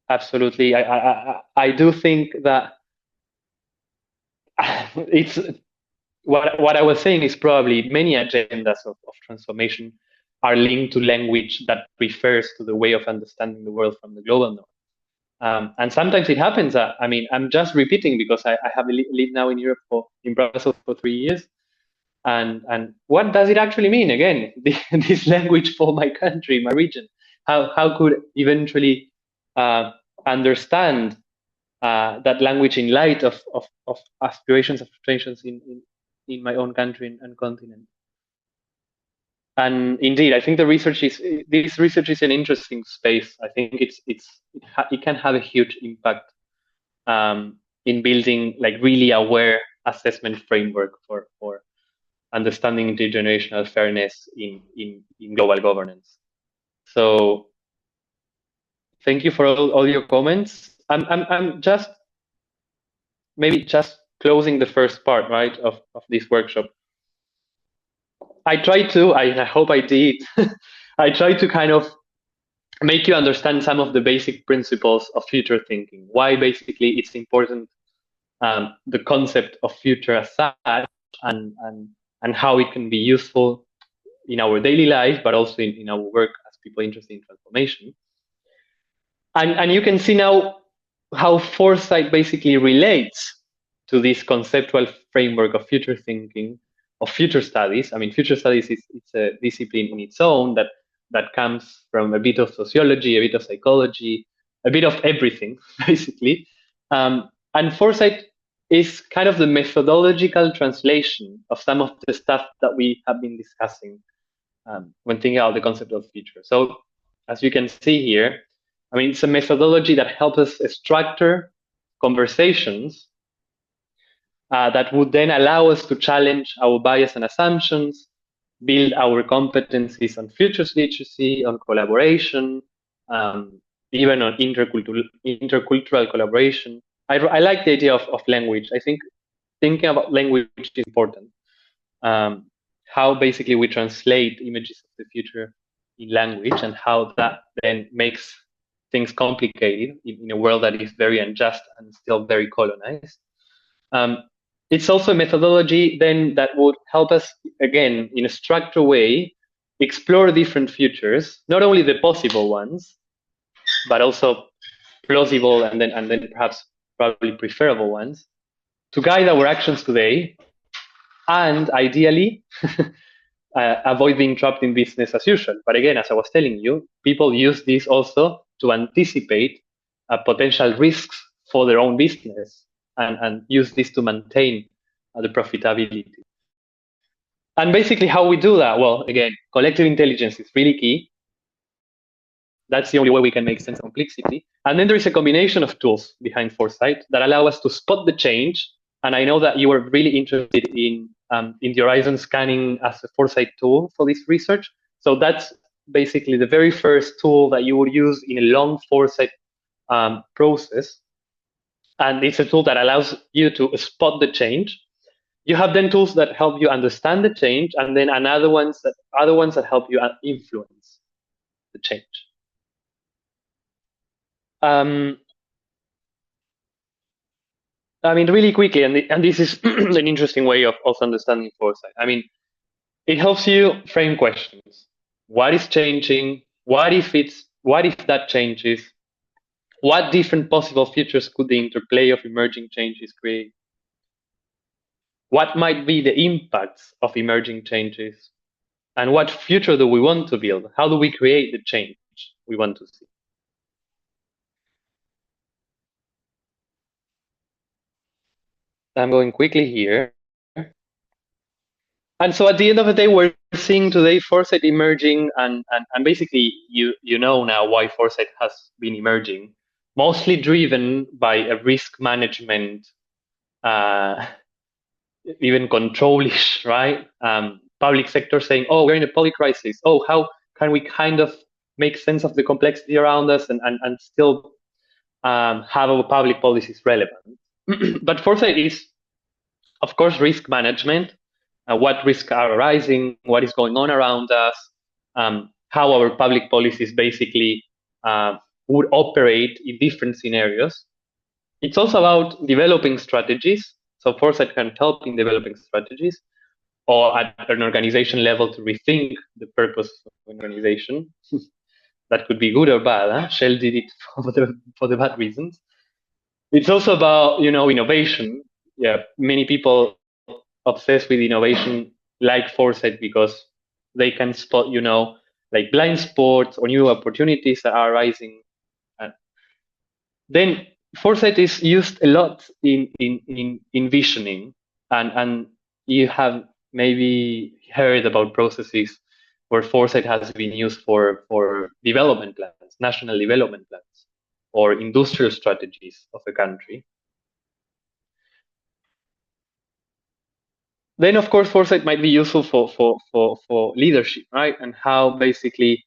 absolutely. I do think that it's what I was saying is probably many agendas of transformation are linked to language that refers to the way of understanding the world from the global north. And sometimes it happens that, I mean, I'm just repeating because I have lived now in Europe in Brussels for 3 years. And what does it actually mean? Again, this language for my country, my region, how could eventually understand that language in light of aspirations, of frustrations in my own country and continent. And indeed, I think this research is an interesting space. I think it can have a huge impact in building like really aware assessment framework for understanding intergenerational fairness in global governance. So thank you for all your comments. I'm just maybe just closing the first part, right, of this workshop. I hope I did. I try to kind of make you understand some of the basic principles of future thinking. Why basically it's important, the concept of future as such, and how it can be useful in our daily life, but also in our work as people interested in transformation. And you can see now how foresight basically relates to this conceptual framework of future thinking, of future studies. I mean, future studies it's a discipline in its own that comes from a bit of sociology, a bit of psychology, a bit of everything, basically. And foresight is kind of the methodological translation of some of the stuff that we have been discussing when thinking about the concept of future. So as you can see here, I mean, it's a methodology that helps us structure conversations that would then allow us to challenge our bias and assumptions, build our competencies on future literacy, on collaboration, even on intercultural collaboration. I like the idea of language. I think thinking about language is important. How basically we translate images of the future in language and how that then makes things complicated in a world that is very unjust and still very colonized. It's also a methodology then that would help us, again, in a structured way, explore different futures, not only the possible ones, but also plausible and then perhaps probably preferable ones, to guide our actions today, and ideally avoid being trapped in business as usual. But again, as I was telling you, people use this also to anticipate potential risks for their own business and use this to maintain the profitability. And basically how we do that, well, again, collective intelligence is really key. That's the only way we can make sense of complexity. And then there is a combination of tools behind Foresight that allow us to spot the change. And I know that you were really interested in the horizon scanning as a Foresight tool for this research. So that's basically the very first tool that you would use in a long Foresight process. And it's a tool that allows you to spot the change. You have then tools that help you understand the change, and then other ones that help you influence the change. I mean, really quickly, and this is an interesting way of also understanding foresight. I mean, it helps you frame questions. What is changing? What if that changes? What different possible futures could the interplay of emerging changes create? What might be the impacts of emerging changes? And what future do we want to build? How do we create the change we want to see? I'm going quickly here. And so at the end of the day, we're seeing today foresight emerging, and basically you know now why foresight has been emerging, mostly driven by a risk management, even controlish, right? Public sector saying, oh, we're in a public crisis. Oh, how can we kind of make sense of the complexity around us and still have our public policies relevant? But foresight is, of course, risk management. What risks are arising? What is going on around us? How our public policies basically would operate in different scenarios. It's also about developing strategies. So foresight can help in developing strategies, or at an organization level to rethink the purpose of an organization. That could be good or bad. Huh? Shell did it for the bad reasons. It's also about innovation. Yeah, many people obsessed with innovation like foresight because they can spot like blind spots or new opportunities that are arising. And then foresight is used a lot in visioning, and you have maybe heard about processes where foresight has been used for development plans, national development plans, or industrial strategies of a country. Then, of course, foresight might be useful for leadership, right? And how basically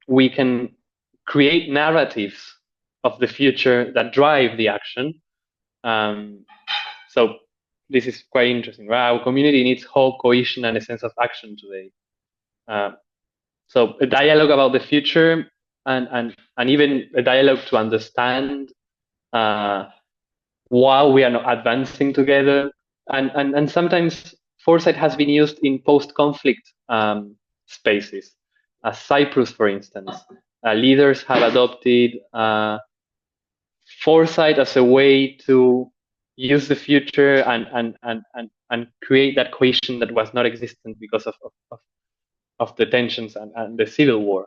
we can create narratives of the future that drive the action. So this is quite interesting, right? Our community needs hope, cohesion, and a sense of action today. So a dialogue about the future, and even a dialogue to understand why we are not advancing together. And sometimes foresight has been used in post-conflict spaces. Cyprus, for instance, leaders have adopted foresight as a way to use the future and create that cohesion that was not existent because of the tensions and the civil war.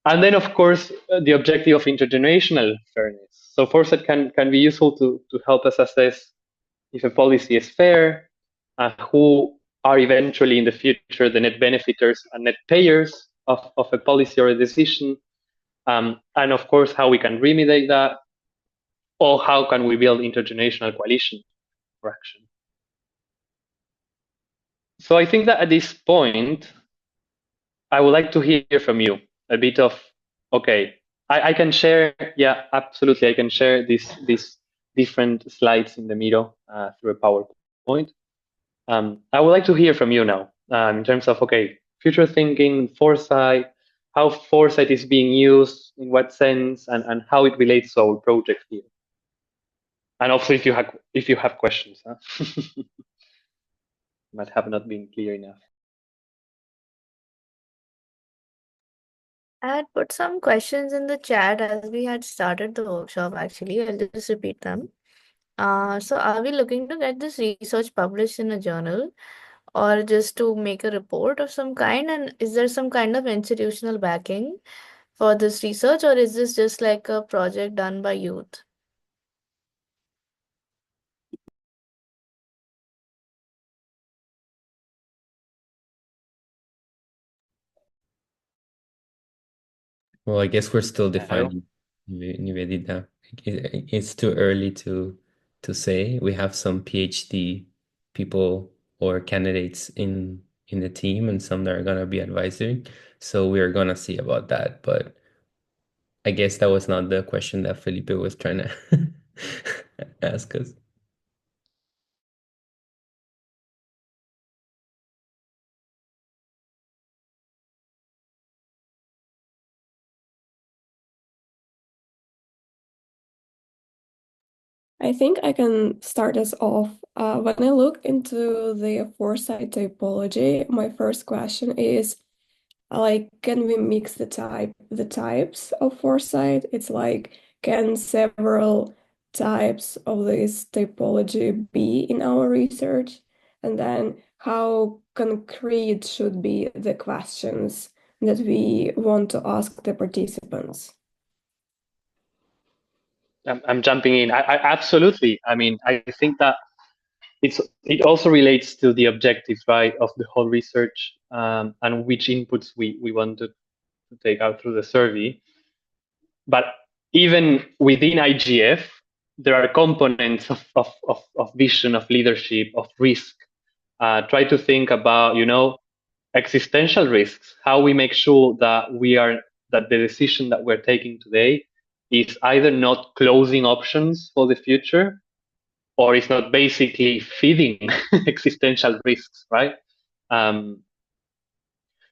And then, of course, the objective of intergenerational fairness. So foresight can be useful to help us assess if a policy is fair, who are eventually in the future the net benefiters and net payers of a policy or a decision, and of course how we can remediate that, or how can we build intergenerational coalition for action. So I think that at this point, I would like to hear from you a bit of, okay, I can share, yeah, absolutely, I can share these different slides in the middle through a PowerPoint. I would like to hear from you now in terms of, okay, future thinking, foresight, how foresight is being used, in what sense, and how it relates to our project here. And also if you have questions, huh? Might have not been clear enough. I had put some questions in the chat as we had started the workshop, actually. I'll just repeat them. So are we looking to get this research published in a journal or just to make a report of some kind? And is there some kind of institutional backing for this research, or is this just like a project done by youth? Well, I guess we're still defining Nivedita. It's too early to say. We have some PhD people or candidates in the team, and some that are gonna be advising. So we're gonna see about that. But I guess that was not the question that Felipe was trying to ask us. I think I can start us off. When I look into the foresight typology, my first question is like, can we mix the types of foresight? It's like, can several types of this typology be in our research? And then how concrete should be the questions that we want to ask the participants? I'm jumping in. I absolutely. I mean, I think that it also relates to the objectives, right, of the whole research, and which inputs we want to take out through the survey. But even within IGF, there are components of vision, of leadership, of risk. Try to think about, existential risks, how we make sure that the decision that we're taking today is either not closing options for the future, or it's not basically feeding existential risks, right? Um,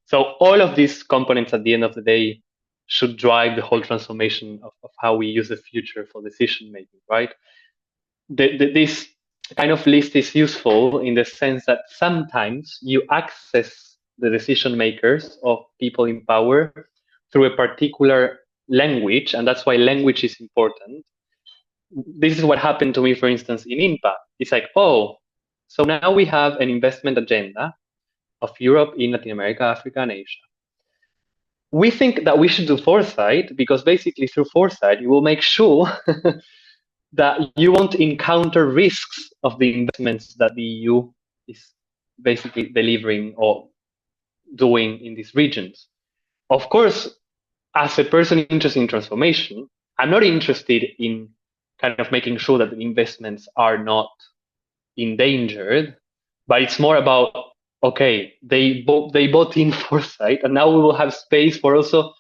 so all of these components at the end of the day should drive the whole transformation of how we use the future for decision making, right? This kind of list is useful in the sense that sometimes you access the decision makers of people in power through a particular language, and that's why language is important. This is what happened to me, for instance, in INPA. It's like, oh, so now we have an investment agenda of Europe in Latin America, Africa, and Asia. We think that we should do foresight because basically through foresight, you will make sure that you won't encounter risks of the investments that the EU is basically delivering or doing in these regions. Of course, as a person interested in transformation, I'm not interested in kind of making sure that the investments are not endangered, but it's more about, okay, they bought in foresight, and now we will have space for also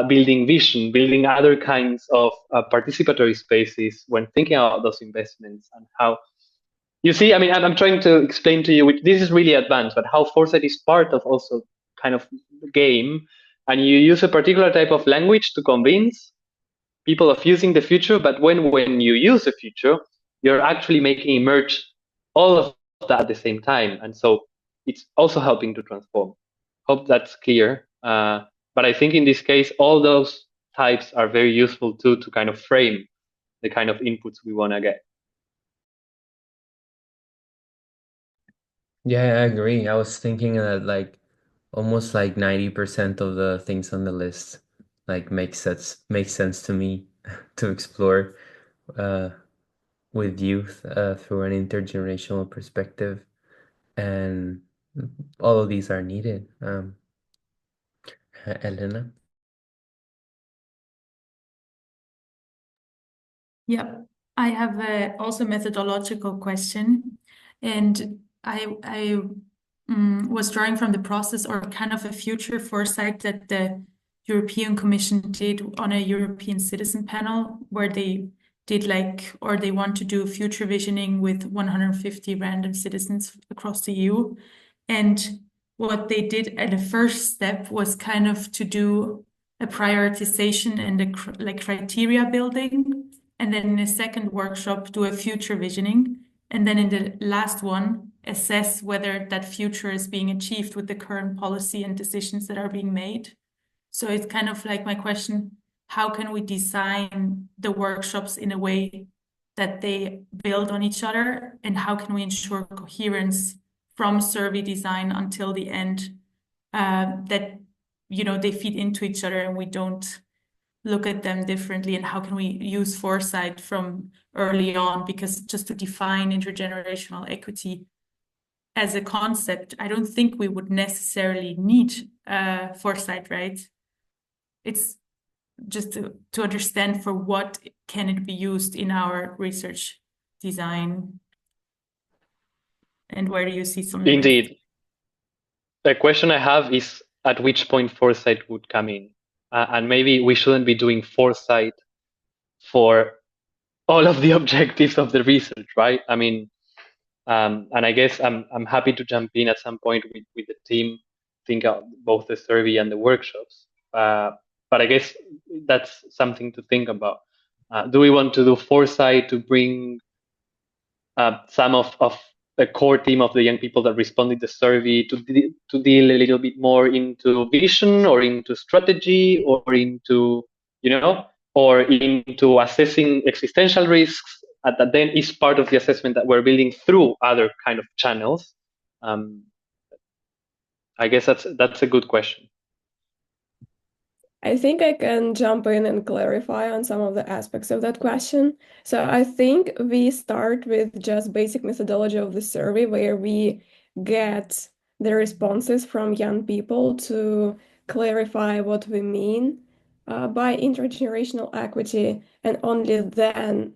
building vision, building other kinds of participatory spaces when thinking about those investments and how. You see, I mean, I'm trying to explain to you, this is really advanced, but how foresight is part of also kind of the game, and you use a particular type of language to convince people of using the future, but when you use the future, you're actually making emerge all of that at the same time, and so it's also helping to transform. Hope that's clear. But I think in this case, all those types are very useful too to kind of frame the kind of inputs we want to get. Yeah, I agree. I was thinking that like almost like 90% of the things on the list like makes sense to me to explore uh, with youth through an intergenerational perspective, and all of these are needed. Elena? Yeah, I have also a methodological question, and I was drawing from the process or kind of a future foresight that the European Commission did on a European citizen panel, where they did like, or they want to do future visioning with 150 random citizens across the EU. And what they did at the first step was kind of to do a prioritization and a like criteria building, and then in a second workshop do a future visioning, and then in the last one assess whether that future is being achieved with the current policy and decisions that are being made. So it's kind of like my question, how can we design the workshops in a way that they build on each other, and how can we ensure coherence from survey design until the end, that they feed into each other and we don't look at them differently, and how can we use foresight from early on? Because just to define intergenerational equity as a concept, I don't think we would necessarily need foresight, right? It's just to understand for what can it be used in our research design, and where do you see some limits? Indeed. The question I have is at which point foresight would come in. And maybe we shouldn't be doing foresight for all of the objectives of the research, right? I mean, and I guess I'm happy to jump in at some point with the team, think out both the survey and the workshops. But I guess that's something to think about. Do we want to do foresight to bring some of the core team of the young people that responded to the survey to deal a little bit more into vision or into strategy or into, or into assessing existential risks that then is part of the assessment that we're building through other kind of channels? I guess that's a good question. I think I can jump in and clarify on some of the aspects of that question. So I think we start with just basic methodology of the survey where we get the responses from young people to clarify what we mean by intergenerational equity, and only then,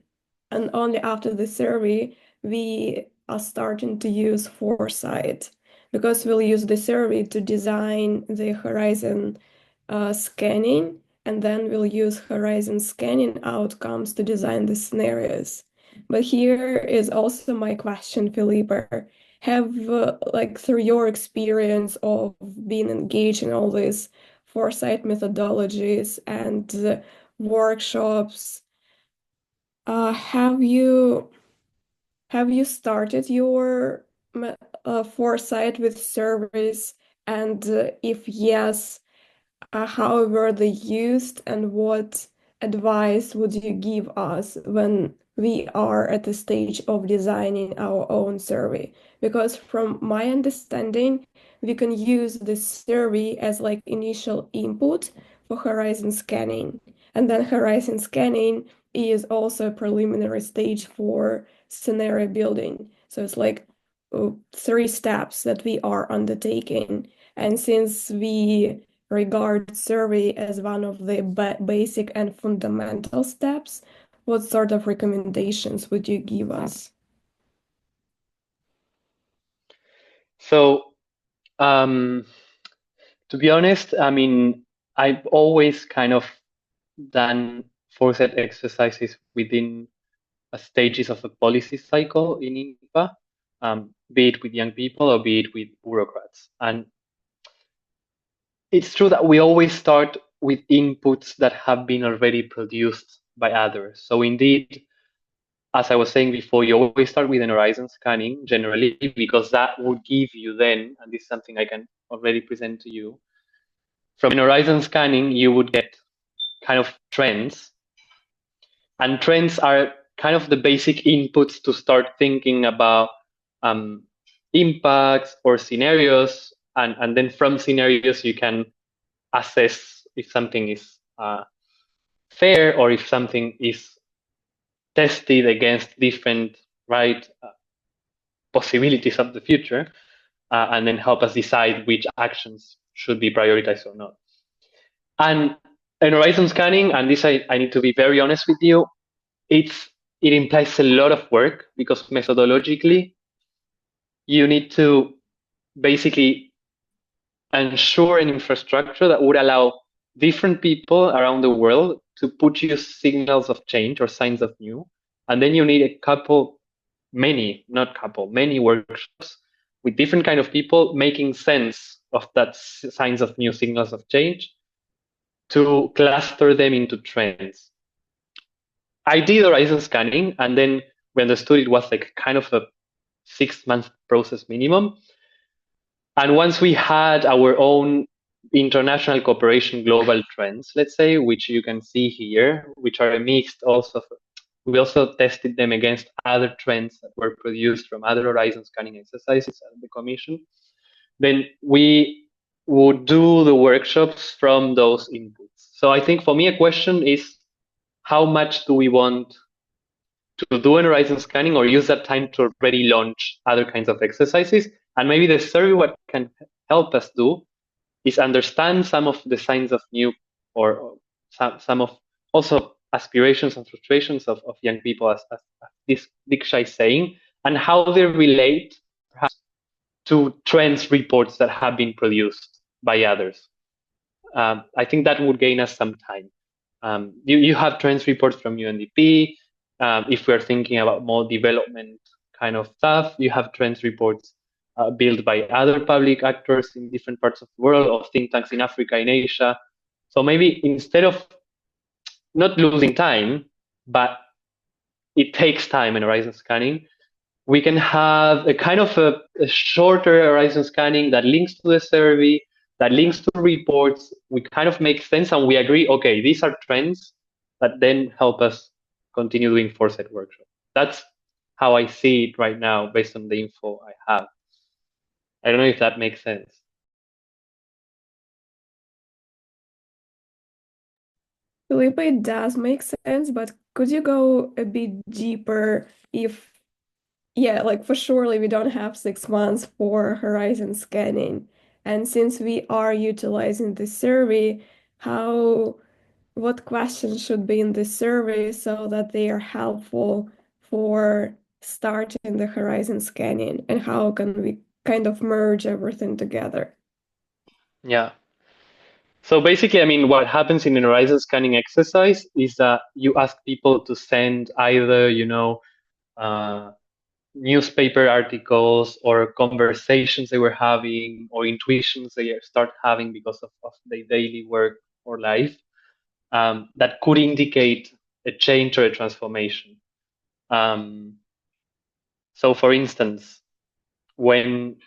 and only after the survey, we are starting to use foresight, because we'll use the survey to design the horizon scanning and then we'll use horizon scanning outcomes to design the scenarios. But here is also my question, Felipe. Have, like, through your experience of being engaged in all these foresight methodologies and workshops, have you started your foresight with surveys? And if yes, how were they used, and what advice would you give us when we are at the stage of designing our own survey? Because from my understanding, we can use the survey as like initial input for horizon scanning. And then horizon scanning is also a preliminary stage for scenario building. So it's like 3 steps that we are undertaking. And since we regard survey as one of the basic and fundamental steps, what sort of recommendations would you give us? So, to be honest, I mean, I've always kind of done foresight exercises within stages of a policy cycle in INPA, be it with young people or be it with bureaucrats. And it's true that we always start with inputs that have been already produced by others. So indeed, as I was saying before, you always start with an horizon scanning generally, because that would give you then, and this is something I can already present to you, from an horizon scanning, you would get kind of trends. And trends are kind of the basic inputs to start thinking about impacts or scenarios. And then from scenarios, you can assess if something is fair or if something is tested against different possibilities of the future, and then help us decide which actions should be prioritized or not. And in horizon scanning, and this I need to be very honest with you, it implies a lot of work, because methodologically you need to basically ensure an infrastructure that would allow different people around the world to put you signals of change or signs of new. And then you need many workshops with different kind of people making sense of that signs of new, signals of change, to cluster them into trends. I did horizon scanning, and then we understood it was like kind of a 6-month process minimum. And once we had our own international cooperation global trends, let's say, which you can see here, which are a mixed also, we also tested them against other trends that were produced from other horizon scanning exercises at the Commission. Then we would do the workshops from those inputs. So I think for me, a question is, how much do we want to do an horizon scanning, or use that time to already launch other kinds of exercises? And maybe the survey, what can help us do is understand some of the signs of new, or some of also aspirations and frustrations of young people, as this Diksha is saying, and how they relate perhaps to trends reports that have been produced by others. I think that would gain us some time. You have trends reports from UNDP. If we're thinking about more development kind of stuff, you have trends reports built by other public actors in different parts of the world, or think tanks in Africa, in Asia. So maybe instead of not losing time, but it takes time in horizon scanning, we can have a kind of a shorter horizon scanning that links to the survey, that links to reports. We kind of make sense, and we agree, okay, these are trends that then help us continue doing foresight workshop. That's how I see it right now, based on the info I have. I don't know if that makes sense. Felipe, it does make sense, but could you go a bit deeper? Yeah, like, for surely we don't have 6 months for horizon scanning. And since we are utilizing the survey, what questions should be in the survey so that they are helpful for starting the horizon scanning? And how can we kind of merge everything together? Yeah. So basically, I mean, what happens in an horizon scanning exercise is that you ask people to send either, uh, newspaper articles or conversations they were having or intuitions they start having because of their daily work or life, that could indicate a change or a transformation. So for instance, when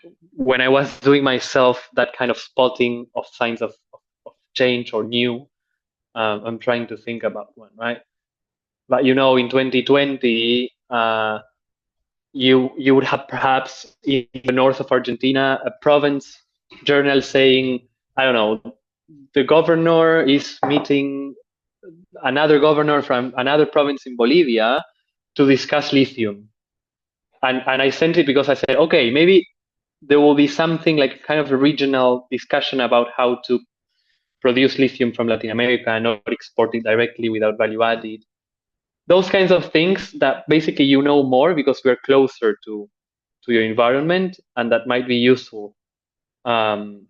I was doing myself that kind of spotting of signs of change or new, I'm trying to think about one, right? But in 2020, you would have perhaps in the north of Argentina a province journal saying, I don't know, the governor is meeting another governor from another province in Bolivia to discuss lithium. And I sent it because I said, okay, maybe there will be something like kind of a regional discussion about how to produce lithium from Latin America and not export it directly without value added. Those kinds of things that basically more because we're closer to your environment, and that might be useful. And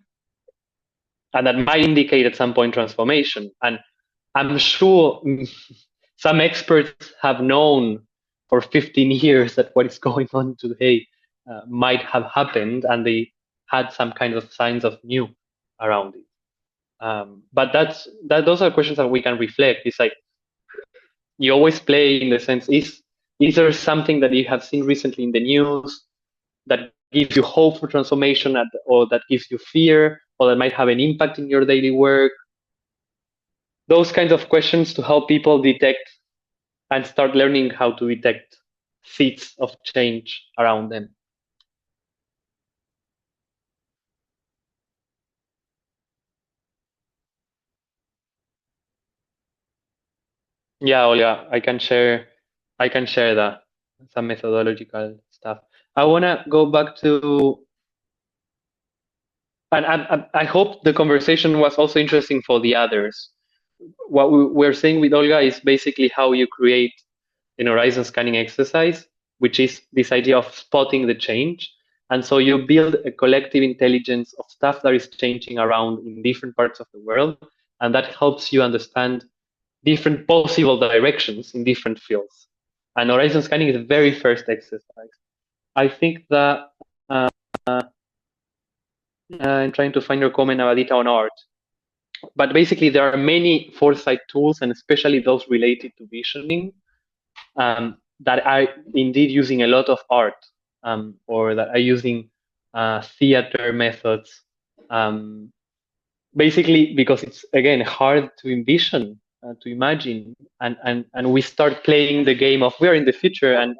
that might indicate at some point transformation. And I'm sure some experts have known for 15 years that what is going on today might have happened, and they had some kind of signs of new around it. But those are questions that we can reflect. It's like you always play in the sense, is there something that you have seen recently in the news that gives you hope for transformation, or that gives you fear, or that might have an impact in your daily work? Those kinds of questions to help people detect and start learning how to detect seeds of change around them. Yeah, Olga, I can share that, some methodological stuff. I wanna go back to, and I hope the conversation was also interesting for the others. What we're saying with Olga is basically how you create an horizon scanning exercise, which is this idea of spotting the change. And so you build a collective intelligence of stuff that is changing around in different parts of the world, and that helps you understand different possible directions in different fields. And horizon scanning is the very first exercise. I think that I'm trying to find your comment, Abadita, on art. But basically, there are many foresight tools, and especially those related to visioning, that are indeed using a lot of art, or that are using theater methods. Basically, because it's, again, hard to envision, to imagine, and we start playing the game of we're in the future, and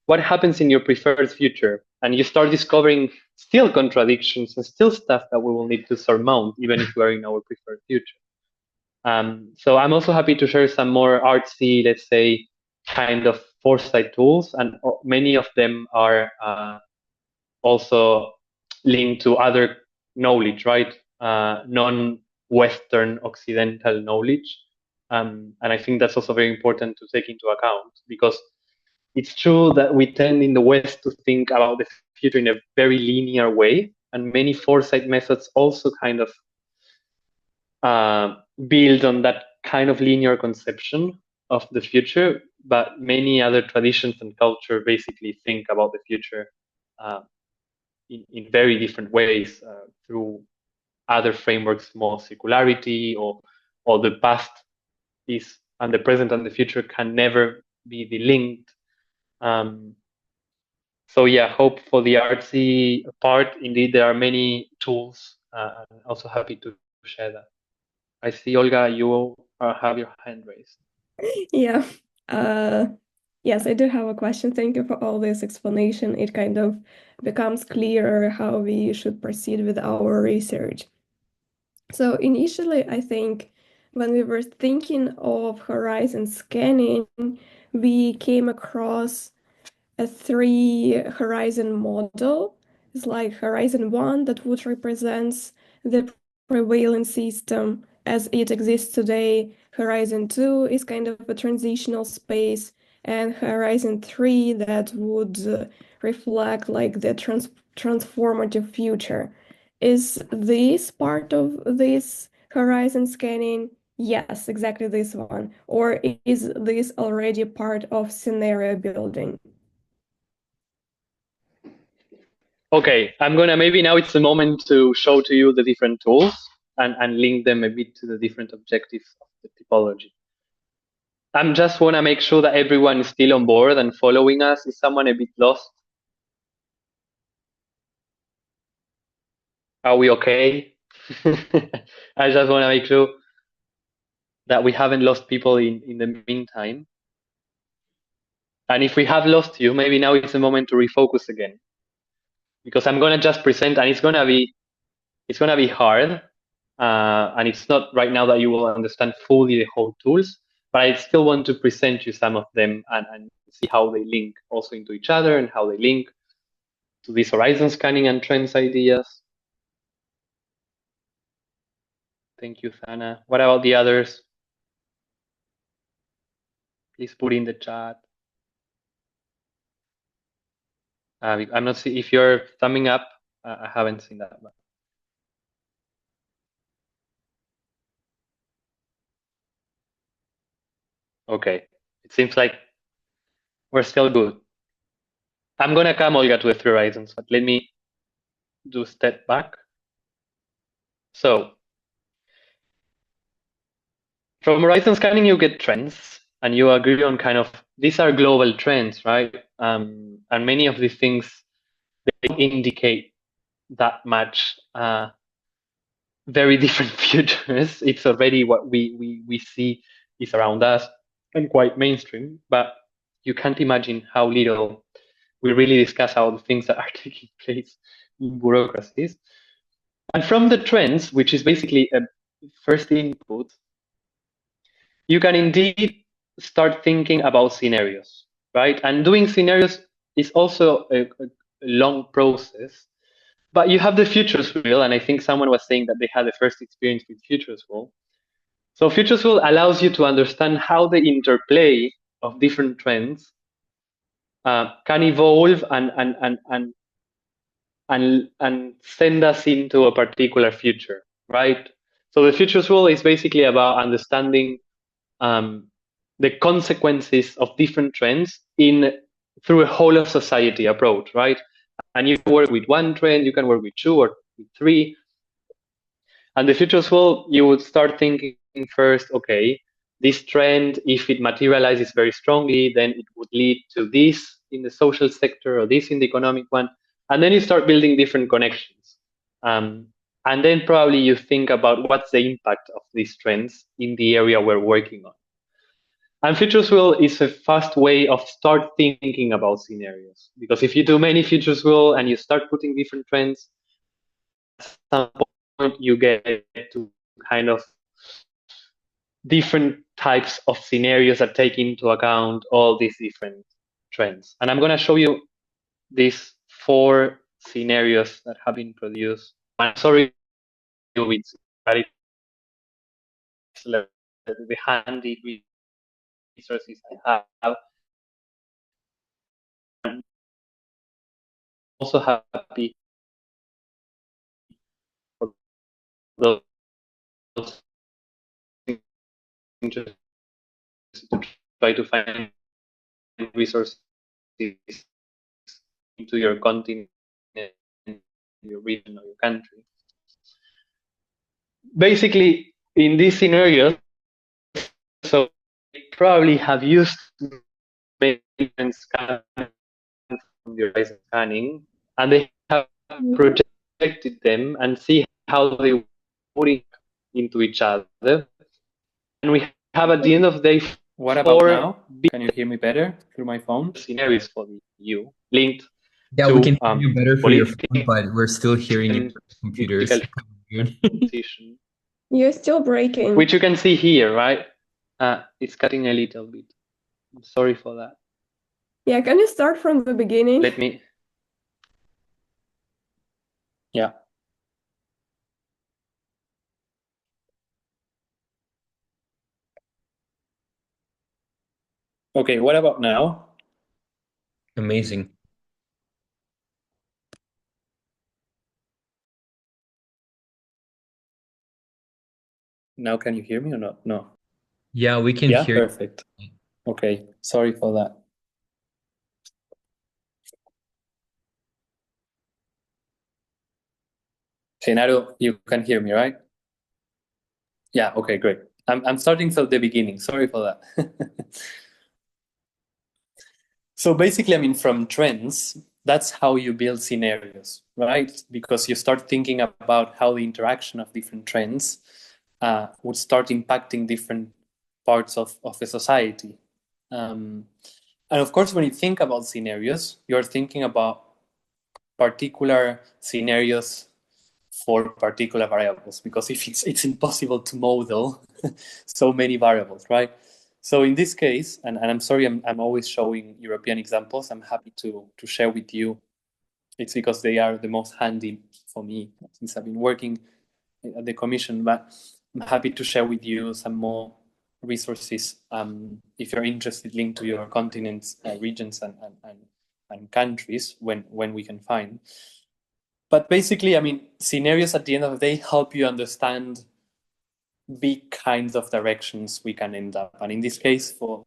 what happens in your preferred future, and you start discovering still contradictions and still stuff that we will need to surmount even if we're in our preferred future. So I'm also happy to share some more artsy, let's say, kind of foresight tools, and many of them are also linked to other knowledge, right? Non-Western Occidental knowledge. And I think that's also very important to take into account, because it's true that we tend in the West to think about the future in a very linear way, and many foresight methods also kind of build on that kind of linear conception of the future. But many other traditions and culture basically think about the future in very different ways, through other frameworks, more circularity, or the past is, and the present and the future can never be delinked. So yeah, hope for the artsy part. Indeed, there are many tools. I'm also happy to share that. I see, Olga, you have your hand raised. Yeah. Yes, I do have a question. Thank you for all this explanation. It kind of becomes clearer how we should proceed with our research. So initially, I think when we were thinking of horizon scanning, we came across a three horizon model. It's like horizon one that would represents the prevailing system as it exists today. Horizon two is kind of a transitional space, and horizon three that would reflect like the transformative future. Is this part of this horizon scanning? Yes, exactly this one. Or is this already part of scenario building? Okay, I'm gonna maybe now it's the moment to show to you the different tools and link them a bit to the different objectives of the typology. I'm just wanna make sure that everyone is still on board and following us. Is someone a bit lost? Are we okay? I just wanna make sure that we haven't lost people in the meantime. And if we have lost you, maybe now it's the moment to refocus again. Because I'm gonna just present and it's gonna be hard. And it's not right now that you will understand fully the whole tools, but I still want to present you some of them and see how they link also into each other and how they link to these horizon scanning and trends ideas. Thank you, Thana. What about the others? Please put in the chat. I'm not see if you're thumbing up. I haven't seen that. But... Okay, it seems like we're still good. I'm gonna come, Olga, to the three horizons, but let me do a step back. So from horizon scanning, you get trends, and you agree on kind of these are global trends, right? And many of these things they don't indicate that much very different futures. It's already what we see is around us and quite mainstream, but you can't imagine how little we really discuss all the things that are taking place in bureaucracies. And from the trends, which is basically a first input, you can indeed start thinking about scenarios, right? And doing scenarios is also a long process, but you have the futures wheel, and I think someone was saying that they had the first experience with futures wheel. So futures wheel allows you to understand how the interplay of different trends can evolve and send us into a particular future, right? So the futures wheel is basically about understanding the consequences of different trends through a whole of society approach, right? And you can work with one trend, you can work with two or with three. And the futures wheel, you would start thinking first, okay, this trend, if it materializes very strongly, then it would lead to this in the social sector or this in the economic one. And then you start building different connections. And then probably you think about what's the impact of these trends in the area we're working on. And futures wheel is a fast way of start thinking about scenarios. Because if you do many futures wheel and you start putting different trends, at some point you get to kind of different types of scenarios that take into account all these different trends. And I'm going to show you these 4 scenarios that have been produced. I'm sorry, but it's the handy resources I have. I'm also happy for those interested to try to find resources into your continent, your region, or your country. Basically, in these scenarios, so they probably have used maintenance scan from the horizon scanning, and they have projected them and see how they would into each other. And we have at the end of the day, what about now? Can you hear me better through my phone? Scenarios for you linked Yeah, to we can hear you better for your phone, but we're still hearing you for computers. You're still breaking. Which you can see here, right? It's cutting a little bit. I'm sorry for that. Yeah, can you start from the beginning? Let me. Yeah. Okay, what about now? Amazing. Now can you hear me or not? No. Yeah, we can Yeah, hear you. perfect. Okay, sorry for that. Genaro, you can hear me, right? Yeah, okay, great. I'm starting from the beginning. Sorry for that. So basically, I mean, from trends, that's how you build scenarios, right? Because you start thinking about how the interaction of different trends would start impacting different parts of the society. And of course, when you think about scenarios, you're thinking about particular scenarios for particular variables, because if it's impossible to model so many variables, right? So in this case, and I'm sorry, I'm always showing European examples. I'm happy to share with you. It's because they are the most handy for me since I've been working at the Commission, but I'm happy to share with you some more resources if you're interested, linked to your continents, regions, and countries when we can find. But basically, I mean, scenarios at the end of the day help you understand big kinds of directions we can end up. And in this case, for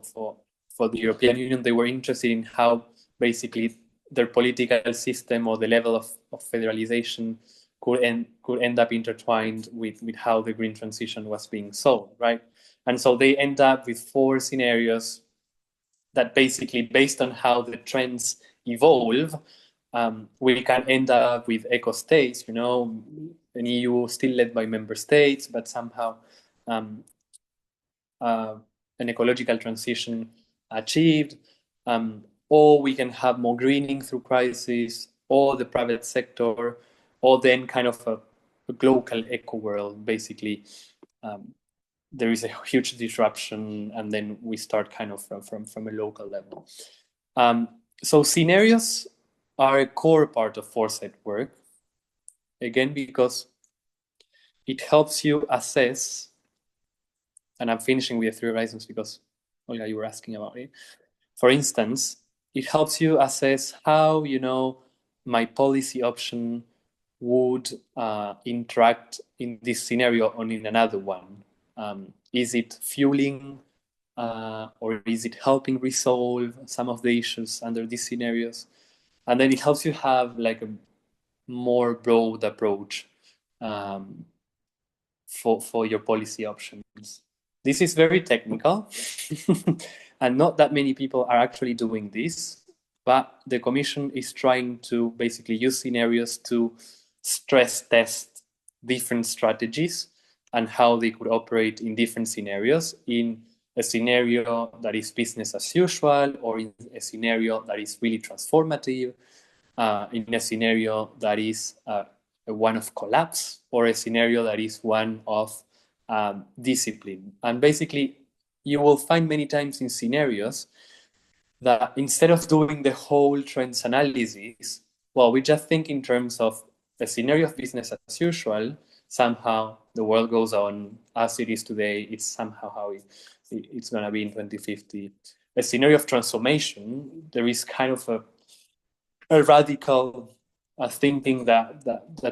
the European Union, they were interested in how basically their political system or the level of federalization could end up intertwined with how the green transition was being solved, right? And so they end up with 4 scenarios that basically, based on how the trends evolve, we can end up with eco states, you know, an EU still led by member states, but somehow an ecological transition achieved, or we can have more greening through crisis, or the private sector, or then kind of a global eco world. Basically, there is a huge disruption, and then we start kind of from a local level. So scenarios are a core part of Foresight work, again, because it helps you assess, and I'm finishing with the 3 horizons because, Olga, you were asking about it. For instance, it helps you assess how, you know, my policy option would interact in this scenario or in another one. Is it fueling or is it helping resolve some of the issues under these scenarios? And then it helps you have like a more broad approach for your policy options. This is very technical, and not that many people are actually doing this, but the Commission is trying to basically use scenarios to stress test different strategies and how they could operate in different scenarios, in a scenario that is business as usual, or in a scenario that is really transformative, in a scenario that is one of collapse, or a scenario that is one of discipline. And basically, you will find many times in scenarios that instead of doing the whole trends analysis, well, we just think in terms of a scenario of business as usual. Somehow the world goes on as it is today. It's somehow how it's going to be in 2050. A scenario of transformation, there is kind of a radical thinking that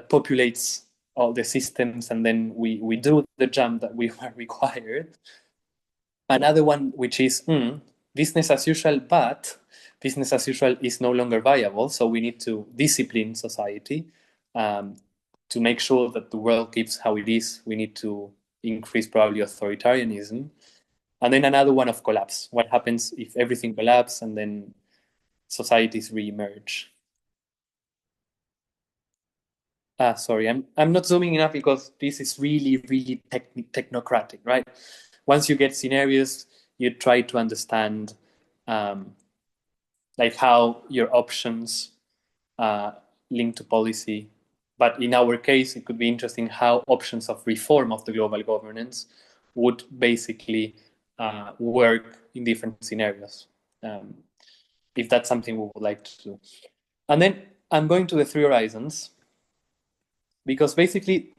populates all the systems, and then we do the jump that we were required. Another one, which is business as usual, but business as usual is no longer viable, so we need to discipline society to make sure that the world keeps how it is. We need to increase probably authoritarianism. And then another one of collapse. What happens if everything collapses and then societies re-emerge? Sorry, I'm not zooming enough because this is really, really technocratic, right? Once you get scenarios, you try to understand like how your options link to policy. But in our case, it could be interesting how options of reform of the global governance would basically work in different scenarios, if that's something we would like to do. And then I'm going to the 3 horizons, because basically,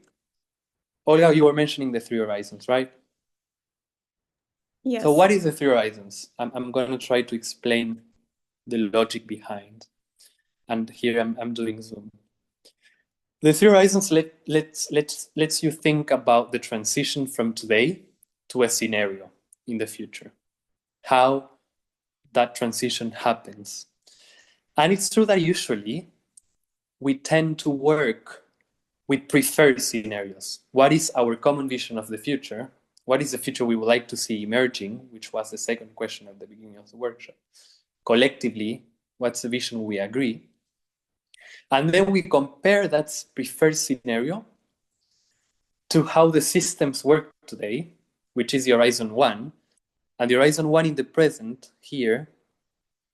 Olga, you were mentioning the 3 horizons, right? Yes. So what is the 3 horizons? I'm going to try to explain the logic behind. And here I'm doing Zoom. The three horizons lets you think about the transition from today to a scenario in the future, how that transition happens. And it's true that usually we tend to work with preferred scenarios. What is our common vision of the future? What is the future we would like to see emerging, which was the second question at the beginning of the workshop. Collectively, what's the vision we agree? And then we compare that preferred scenario to how the systems work today, which is the Horizon 1. And the Horizon 1 in the present here,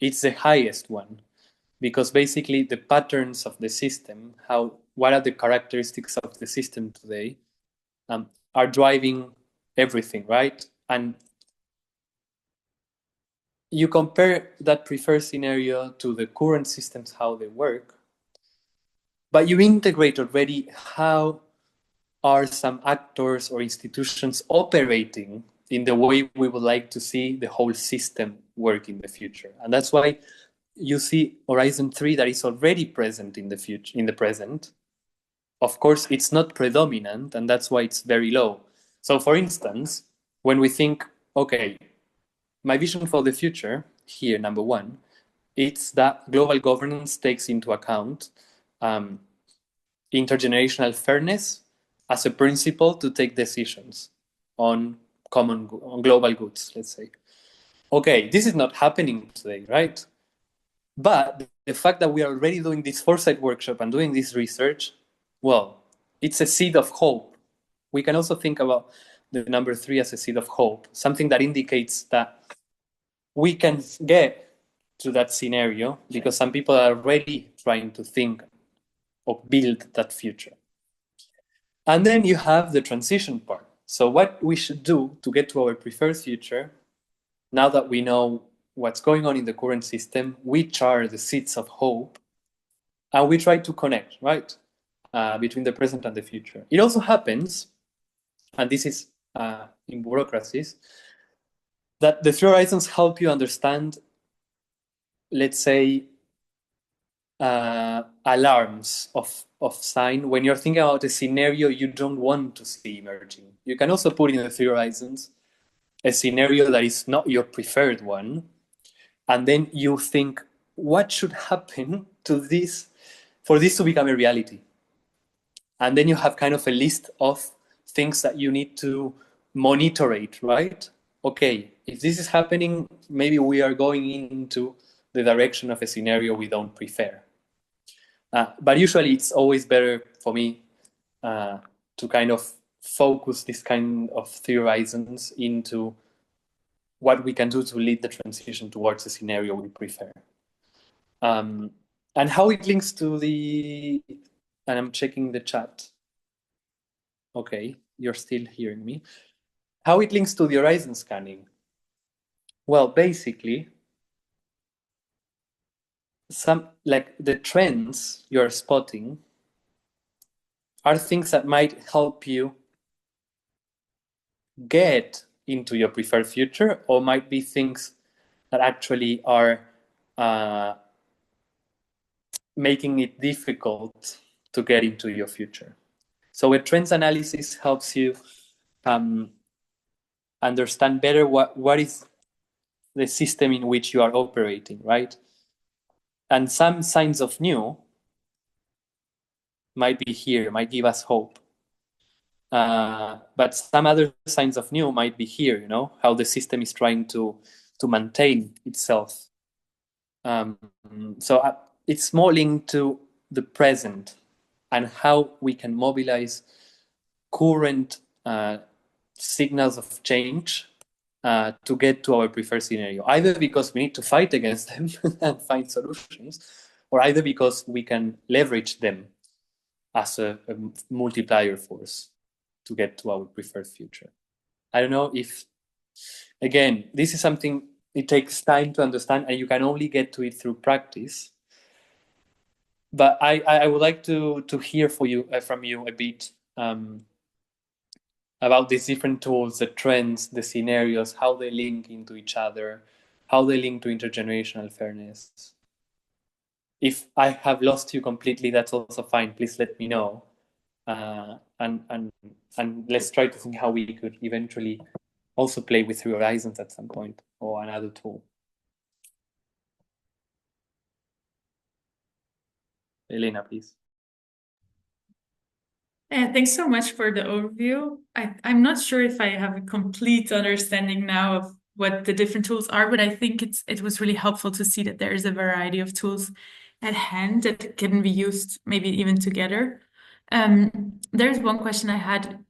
it's the highest one, because basically the patterns of the system, what are the characteristics of the system today, are driving everything, right? And you compare that preferred scenario to the current systems, how they work, but you integrate already how are some actors or institutions operating in the way we would like to see the whole system work in the future. And that's why you see Horizon 3 that is already present in the future, in the present. Of course, it's not predominant, and that's why it's very low. So for instance, when we think, okay, my vision for the future, here, number one, it's that global governance takes into account intergenerational fairness as a principle to take decisions on global goods, let's say. Okay, this is not happening today, right? But the fact that we are already doing this Foresight workshop and doing this research, well, it's a seed of hope. We can also think about the number 3 as a seed of hope, something that indicates that we can get to that scenario because some people are already trying to think or build that future. And then you have the transition part. So what we should do to get to our preferred future, now that we know what's going on in the current system, we chart the seeds of hope and we try to connect, right, between the present and the future. It also happens, and this is in bureaucracies, that the three horizons help you understand, let's say, alarms of sign when you're thinking about a scenario you don't want to see emerging. You can also put in the three horizons a scenario that is not your preferred one, and then you think, what should happen to this for this to become a reality? And then you have kind of a list of things that you need to monitor it, right? Okay, if this is happening, maybe we are going into the direction of a scenario we don't prefer. But usually it's always better for me to kind of focus this kind of three horizons into what we can do to lead the transition towards a scenario we prefer. And how it links to the, and I'm checking the chat. Okay, you're still hearing me. How it links to the horizon scanning? Well, basically, like the trends you're spotting are things that might help you get into your preferred future, or might be things that actually are making it difficult to get into your future. So a trends analysis helps you understand better what is the system in which you are operating, right? And some signs of new might be here, might give us hope. But some other signs of new might be here, you know, how the system is trying to maintain itself. So it's more linked to the present and how we can mobilize current signals of change to get to our preferred scenario, either because we need to fight against them and find solutions, or either because we can leverage them as a multiplier force to get to our preferred future. I don't know if, again, this is something it takes time to understand, and you can only get to it through practice. But I would like to hear from you a bit about these different tools, the trends, the scenarios, how they link into each other, how they link to intergenerational fairness. if I have lost you completely, that's also fine. Please let me know. And let's try to think how we could eventually also play with horizons at some point or another tool. Elena, please. Thanks so much for the overview. I'm not sure if I have a complete understanding now of what the different tools are, but I think it was really helpful to see that there is a variety of tools at hand that can be used maybe even together. There's one question I had,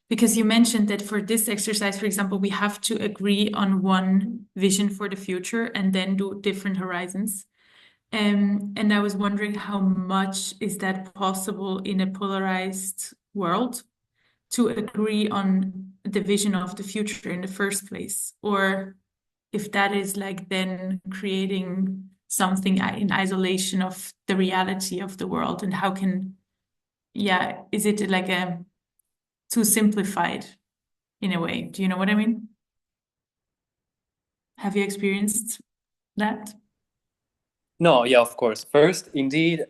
because you mentioned that for this exercise, for example, we have to agree on one vision for the future and then do different horizons. And I was wondering how much is that possible in a polarized world to agree on the vision of the future in the first place, or if that is like then creating something in isolation of the reality of the world, and how can, is it like too simplified in a way? Do you know what I mean? Have you experienced that? No, yeah, of course. First, indeed,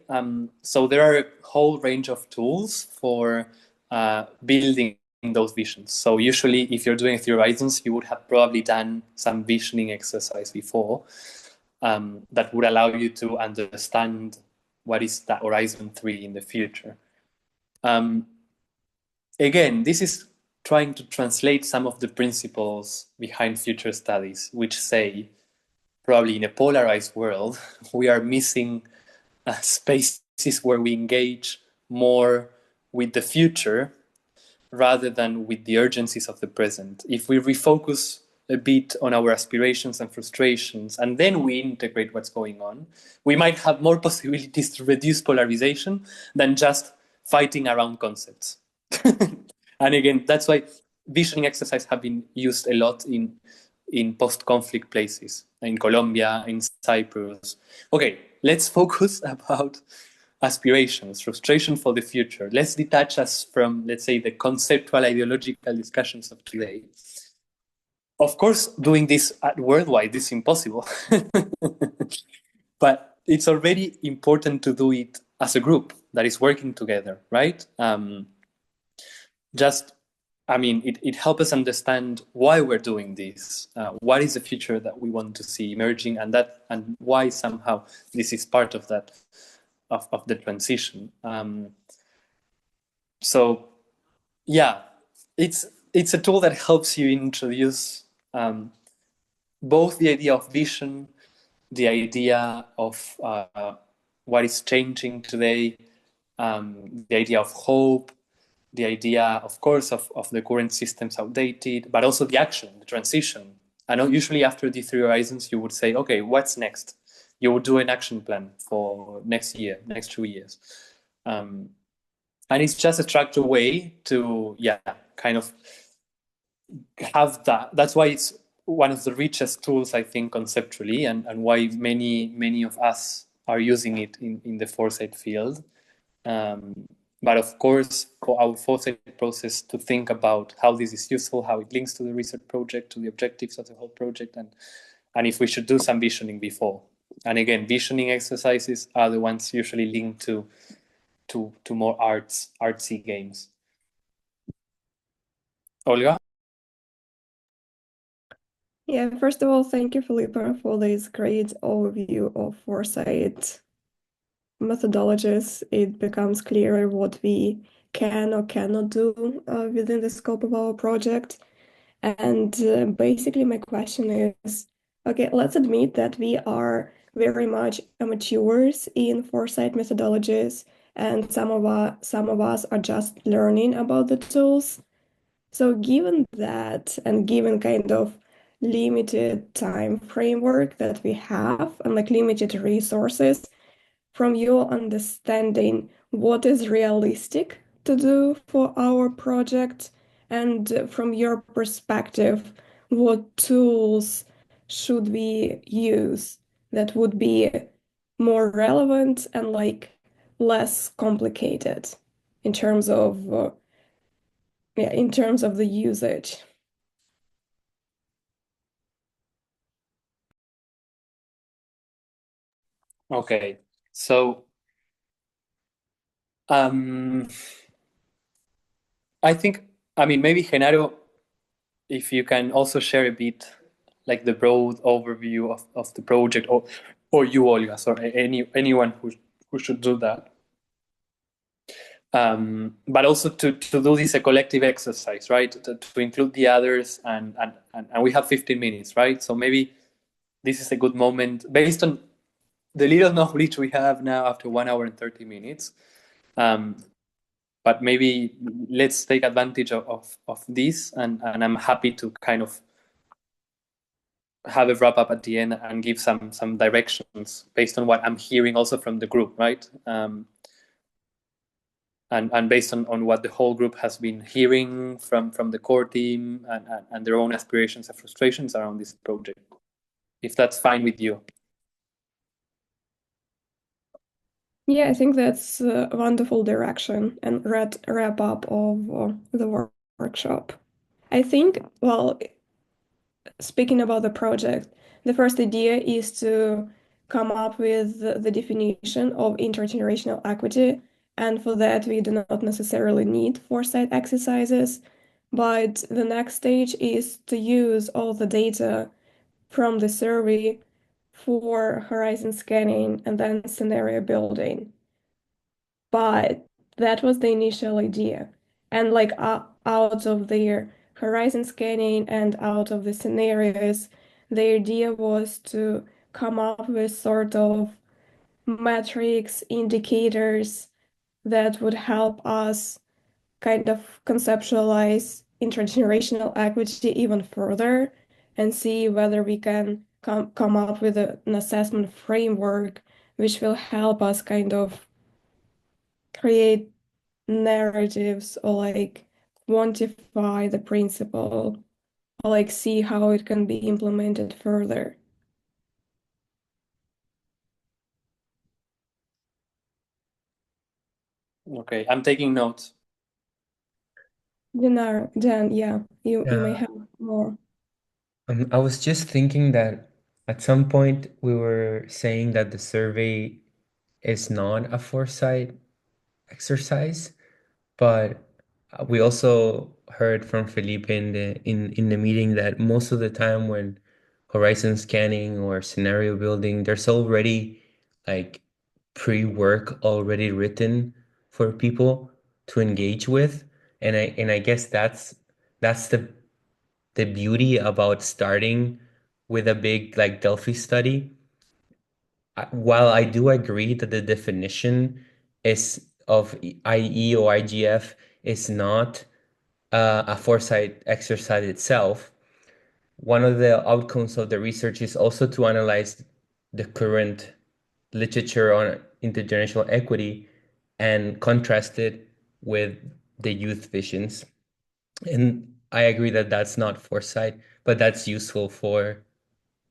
so there are a whole range of tools for building those visions. So usually, if you're doing Three Horizons, you would have probably done some visioning exercise before that would allow you to understand what is that Horizon 3 in the future. Again, this is trying to translate some of the principles behind future studies, which say, probably in a polarized world, we are missing spaces where we engage more with the future rather than with the urgencies of the present. If we refocus a bit on our aspirations and frustrations, and then we integrate what's going on, we might have more possibilities to reduce polarization than just fighting around concepts. And again, that's why visioning exercises have been used a lot in post-conflict places, in Colombia, in Cyprus. Okay, let's focus about aspirations, frustration for the future. Let's detach us from, let's say, the conceptual ideological discussions of today. Of course, doing this worldwide is impossible, but it's already important to do it as a group that is working together, right? It helps us understand why we're doing this, what is the future that we want to see emerging, and why somehow this is part of that, of the transition. So yeah, it's a tool that helps you introduce both the idea of vision, the idea of what is changing today, the idea of hope, the idea, of course, of the current systems outdated, but also the action, the transition. I know usually after the Three Horizons, you would say, okay, what's next? You would do an action plan for next year, next 2 years. And it's just a structured way to, kind of have that. That's why it's one of the richest tools, I think, conceptually, and why many of us are using it in the Foresight field. But of course, for our Foresight process to think about how this is useful, how it links to the research project, to the objectives of the whole project, and if we should do some visioning before. And again, visioning exercises are the ones usually linked to more artsy games. Olga? Yeah, first of all, thank you, Felipe, for this great overview of Foresight methodologies. It becomes clearer what we can or cannot do within the scope of our project. And basically, my question is, okay, let's admit that we are very much amateurs in Foresight methodologies, and some of us are just learning about the tools. So given that, and given kind of limited time framework that we have, and like limited resources, from your understanding, what is realistic to do for our project? And from your perspective, what tools should we use that would be more relevant and like less complicated in terms of the usage? Okay, so um, I think, I mean, maybe Genaro, if you can also share a bit, like the broad overview of the project, or you, Olga, sorry, anyone who should do that. But also to do this a collective exercise, right? To include the others, and we have 15 minutes, right? So maybe this is a good moment based on the little knowledge we have now after 1 hour and 30 minutes. But maybe let's take advantage of this, and I'm happy to kind of have a wrap up at the end and give some directions based on what I'm hearing also from the group, right? And based on what the whole group has been hearing from the core team, and their own aspirations and frustrations around this project, if that's fine with you. Yeah, I think that's a wonderful direction and wrap up of the workshop. I think, well, speaking about the project, the first idea is to come up with the definition of intergenerational equity. And for that, we do not necessarily need foresight exercises. But the next stage is to use all the data from the survey for horizon scanning and then scenario building. But that was the initial idea. And like out of their horizon scanning and out of the scenarios, the idea was to come up with sort of metrics, indicators that would help us kind of conceptualize intergenerational equity even further and see whether we can come up with an assessment framework which will help us kind of create narratives or like quantify the principle or like see how it can be implemented further. Okay, I'm taking notes. Jen, yeah, you may Yeah. have more. I was just thinking that at some point we were saying that the survey is not a foresight exercise, but we also heard from Felipe in the meeting that most of the time when horizon scanning or scenario building, there's already like pre-work already written for people to engage with. And I guess that's the beauty about starting with a big like Delphi study. While I do agree that the definition is of IE or IGF is not a foresight exercise itself, one of the outcomes of the research is also to analyze the current literature on intergenerational equity and contrast it with the youth visions. And I agree that that's not foresight, but that's useful for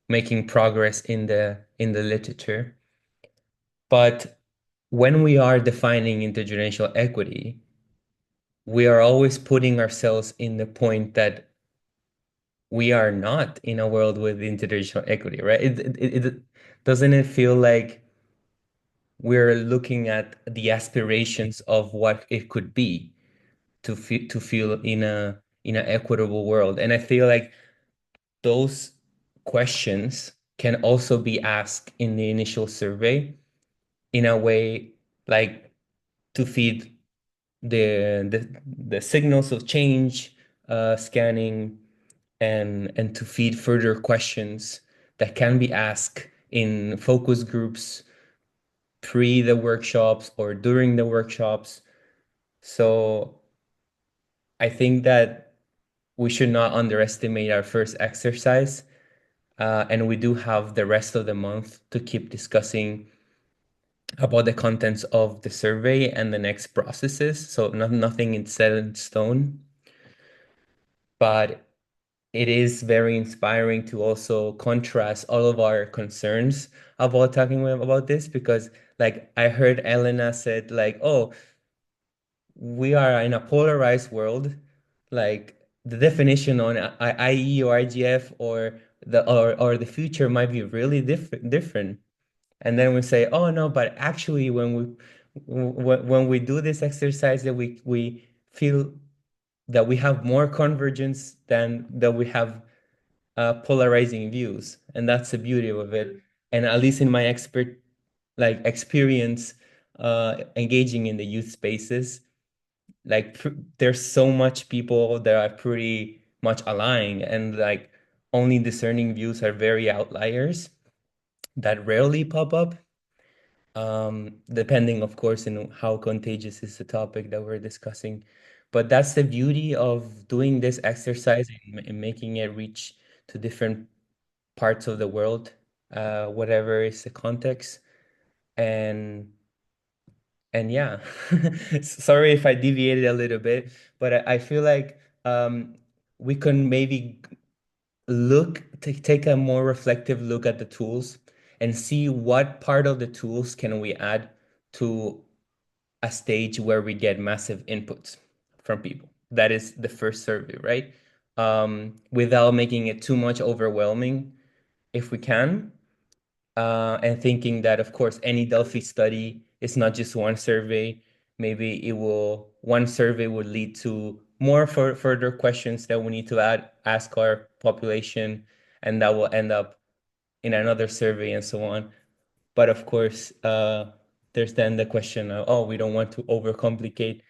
making progress in the literature. But when we are defining intergenerational equity, we are always putting ourselves in the point that we are not in a world with intergenerational equity, right? It doesn't it feel like we're looking at the aspirations of what it could be to feel in an equitable world. And I feel like those questions can also be asked in the initial survey in a way like to feed the signals of change scanning and to feed further questions that can be asked in focus groups pre the workshops or during the workshops. So I think that we should not underestimate our first exercise. And we do have the rest of the month to keep discussing about the contents of the survey and the next processes. So nothing is set in stone, but it is very inspiring to also contrast all of our concerns about talking about this because like I heard Elena said like, oh, we are in a polarized world. Like the definition on IE or IGF or the future might be really different. And then we say, oh no, but actually when we do this exercise, that we feel that we have more convergence than that we have polarizing views, and that's the beauty of it. And at least in my experience engaging in the youth spaces, there's so much people that are pretty much aligned, and like only discerning views are very outliers that rarely pop up, depending, of course, in how contagious is the topic that we're discussing. But that's the beauty of doing this exercise and making it reach to different parts of the world, whatever is the context. And yeah, sorry if I deviated a little bit, but I feel like we can maybe take a more reflective look at the tools and see what part of the tools can we add to a stage where we get massive inputs from people. That is the first survey, right? Without making it too much overwhelming, if we can, and thinking that, of course, any Delphi study is not just one survey. Maybe one survey would lead to more further questions that we need to ask our population, and that will end up in another survey and so on. But of course, there's then the question of, oh, we don't want to overcomplicate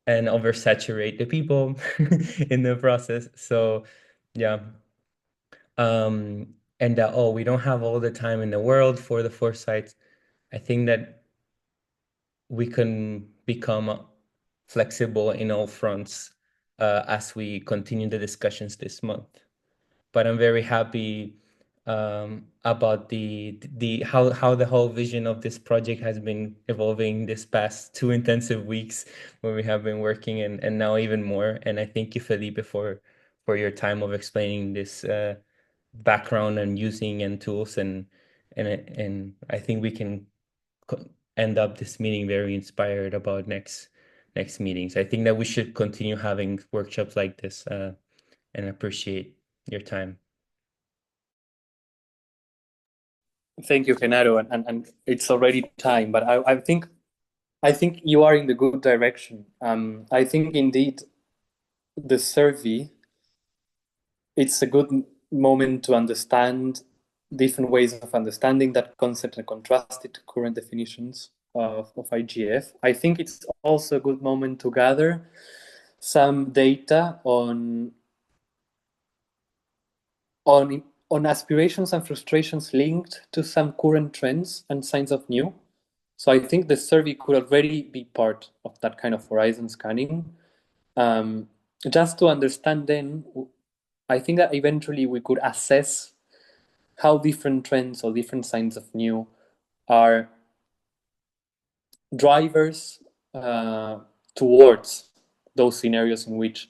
and oversaturate the people in the process. So yeah. And that, oh, we don't have all the time in the world for the foresight. I think that we can become flexible in all fronts as we continue the discussions this month. But I'm very happy about how the whole vision of this project has been evolving this past 2 intensive weeks where we have been working, and now even more. And I thank you, Felipe, for your time of explaining this background and using and tools, and I think we can end up this meeting very inspired about next meetings. I think that we should continue having workshops like this, and appreciate your time. Thank you, Genaro, and it's already time, but I think you are in the good direction. I think indeed the survey, it's a good moment to understand different ways of understanding that concept and contrast it to current definitions of IGF. I think it's also a good moment to gather some data on aspirations and frustrations linked to some current trends and signs of new. So I think the survey could already be part of that kind of horizon scanning. Just to understand then, I think that eventually we could assess how different trends or different signs of new are drivers towards those scenarios in which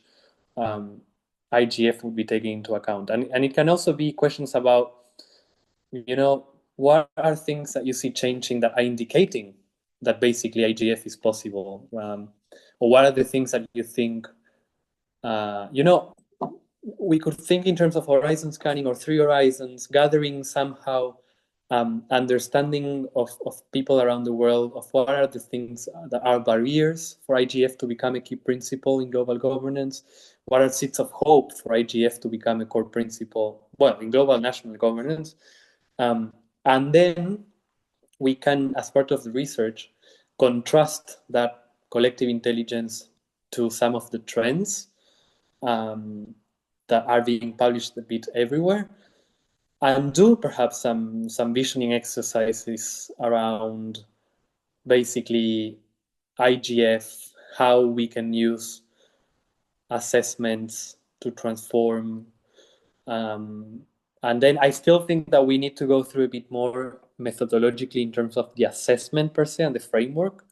IGF would be taken into account. And it can also be questions about, what are things that you see changing that are indicating that basically IGF is possible? Or what are the things that you think, we could think in terms of horizon scanning or 3 horizons, gathering somehow understanding of people around the world, of what are the things that are barriers for IGF to become a key principle in global governance, what are seeds of hope for IGF to become a core principle, in global national governance. And then we can, as part of the research, contrast that collective intelligence to some of the trends that are being published a bit everywhere, and do perhaps some visioning exercises around basically IGF, how we can use assessments to transform. And then I still think that we need to go through a bit more methodologically in terms of the assessment per se and the framework.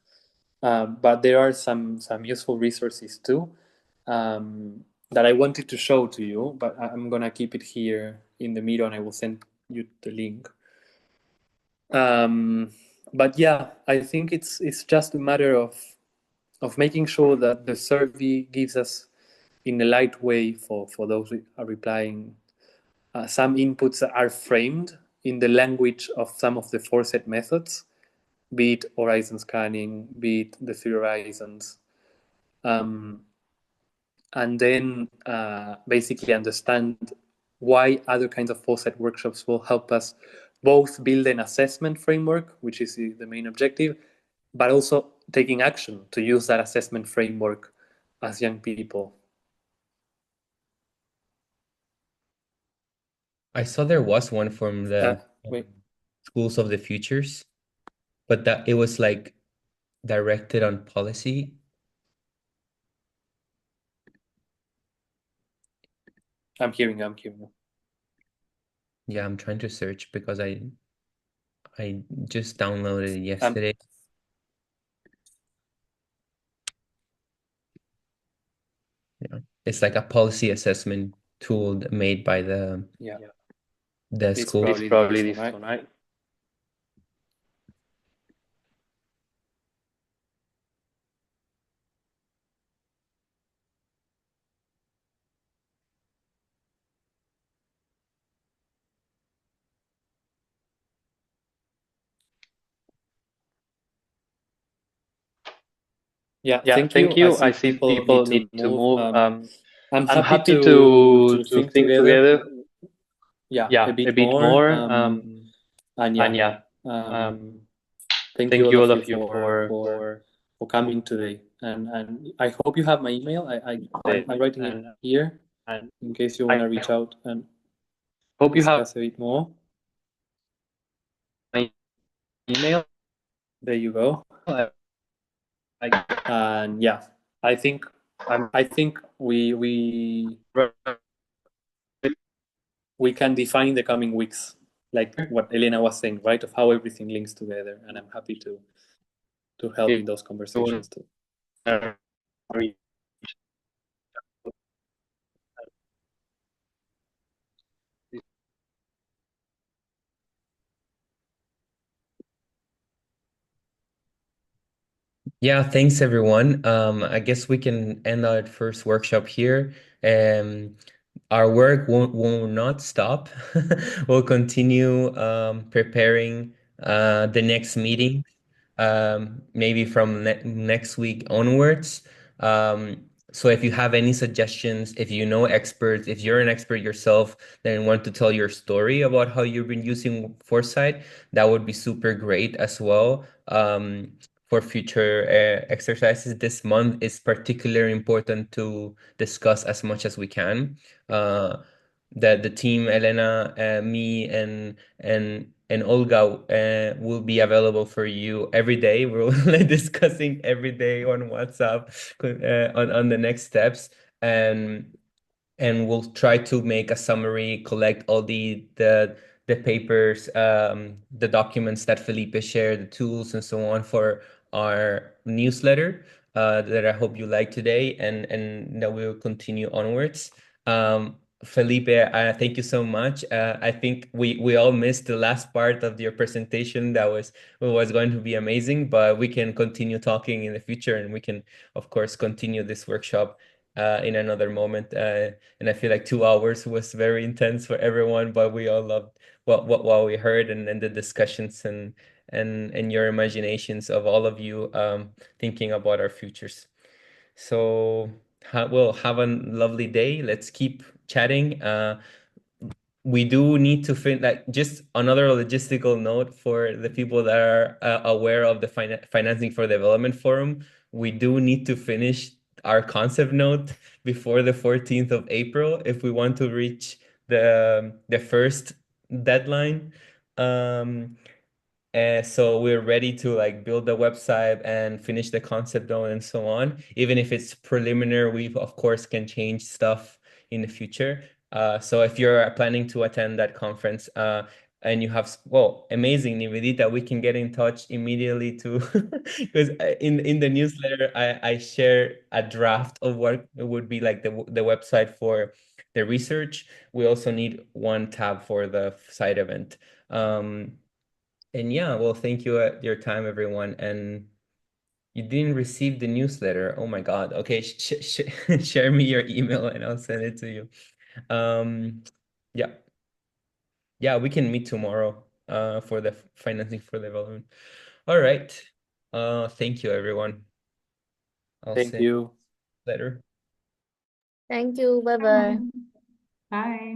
But there are some useful resources too that I wanted to show to you, but I'm gonna keep it here in the middle and I will send you the link. But yeah, I think it's just a matter of making sure that the survey gives us, in a light way for those who are replying, some inputs that are framed in the language of some of the Foresight methods, be it horizon scanning, be it the three horizons, and then basically understand why other kinds of Foresight workshops will help us both build an assessment framework, which is the main objective, but also taking action to use that assessment framework as young people. I saw there was one from the Schools of the Futures, but that it was like directed on policy. I'm hearing. Yeah, I'm trying to search because I just downloaded it yesterday. Yeah, it's like a policy assessment tool made by the school. It's probably this one, right? Yeah, thank you. I see people need to move. I'm happy to think together. Yeah, a bit more. And yeah, thank you all of you for coming today. And I hope you have my email. I'm writing it here in case you want to reach out and discuss a bit more. My email. There you go. And yeah, I think we can define the coming weeks, like what Elena was saying, right? Of how everything links together, and I'm happy to help in those conversations too. Yeah, thanks everyone. I guess we can end our first workshop here. Our work will not stop. We'll continue preparing the next meeting, maybe from next week onwards. So if you have any suggestions, if you know experts, if you're an expert yourself, then want to tell your story about how you've been using Foresight, that would be super great as well. For future exercises this month, is particularly important to discuss as much as we can. The team, Elena, me, and Olga will be available for you every day. We're discussing every day on WhatsApp on the next steps, and we'll try to make a summary, collect all the papers, the documents that Felipe shared, the tools and so on for our newsletter that I hope you like today, and that we'll continue onwards. Felipe, thank you so much. I think we all missed the last part of your presentation. That was going to be amazing, but we can continue talking in the future, and we can, of course, continue this workshop in another moment. And I feel like 2 hours was very intense for everyone, but we all loved what we heard, and the discussions and your imaginations of all of you thinking about our futures. So we'll have a lovely day. Let's keep chatting. We do need to like just another logistical note for the people that are aware of the financing for development forum. We do need to finish our concept note before the 14th of April if we want to reach the first deadline. So we're ready to like build the website and finish the concept note and so on. Even if it's preliminary, we of course can change stuff in the future. So if you're planning to attend that conference, and you have, well, amazing, Nivedita, we can get in touch immediately to, because in the newsletter, I share a draft of what would be like the website for the research. We also need one tab for the side event. And yeah, well, thank you at your time, everyone. And you didn't receive the newsletter. Oh my God. Okay, share me your email and I'll send it to you. Yeah. yeah, we can meet tomorrow for the financing for development. All right. Thank you, everyone. I'll Thank see you you. later. Thank you. Bye bye. Bye.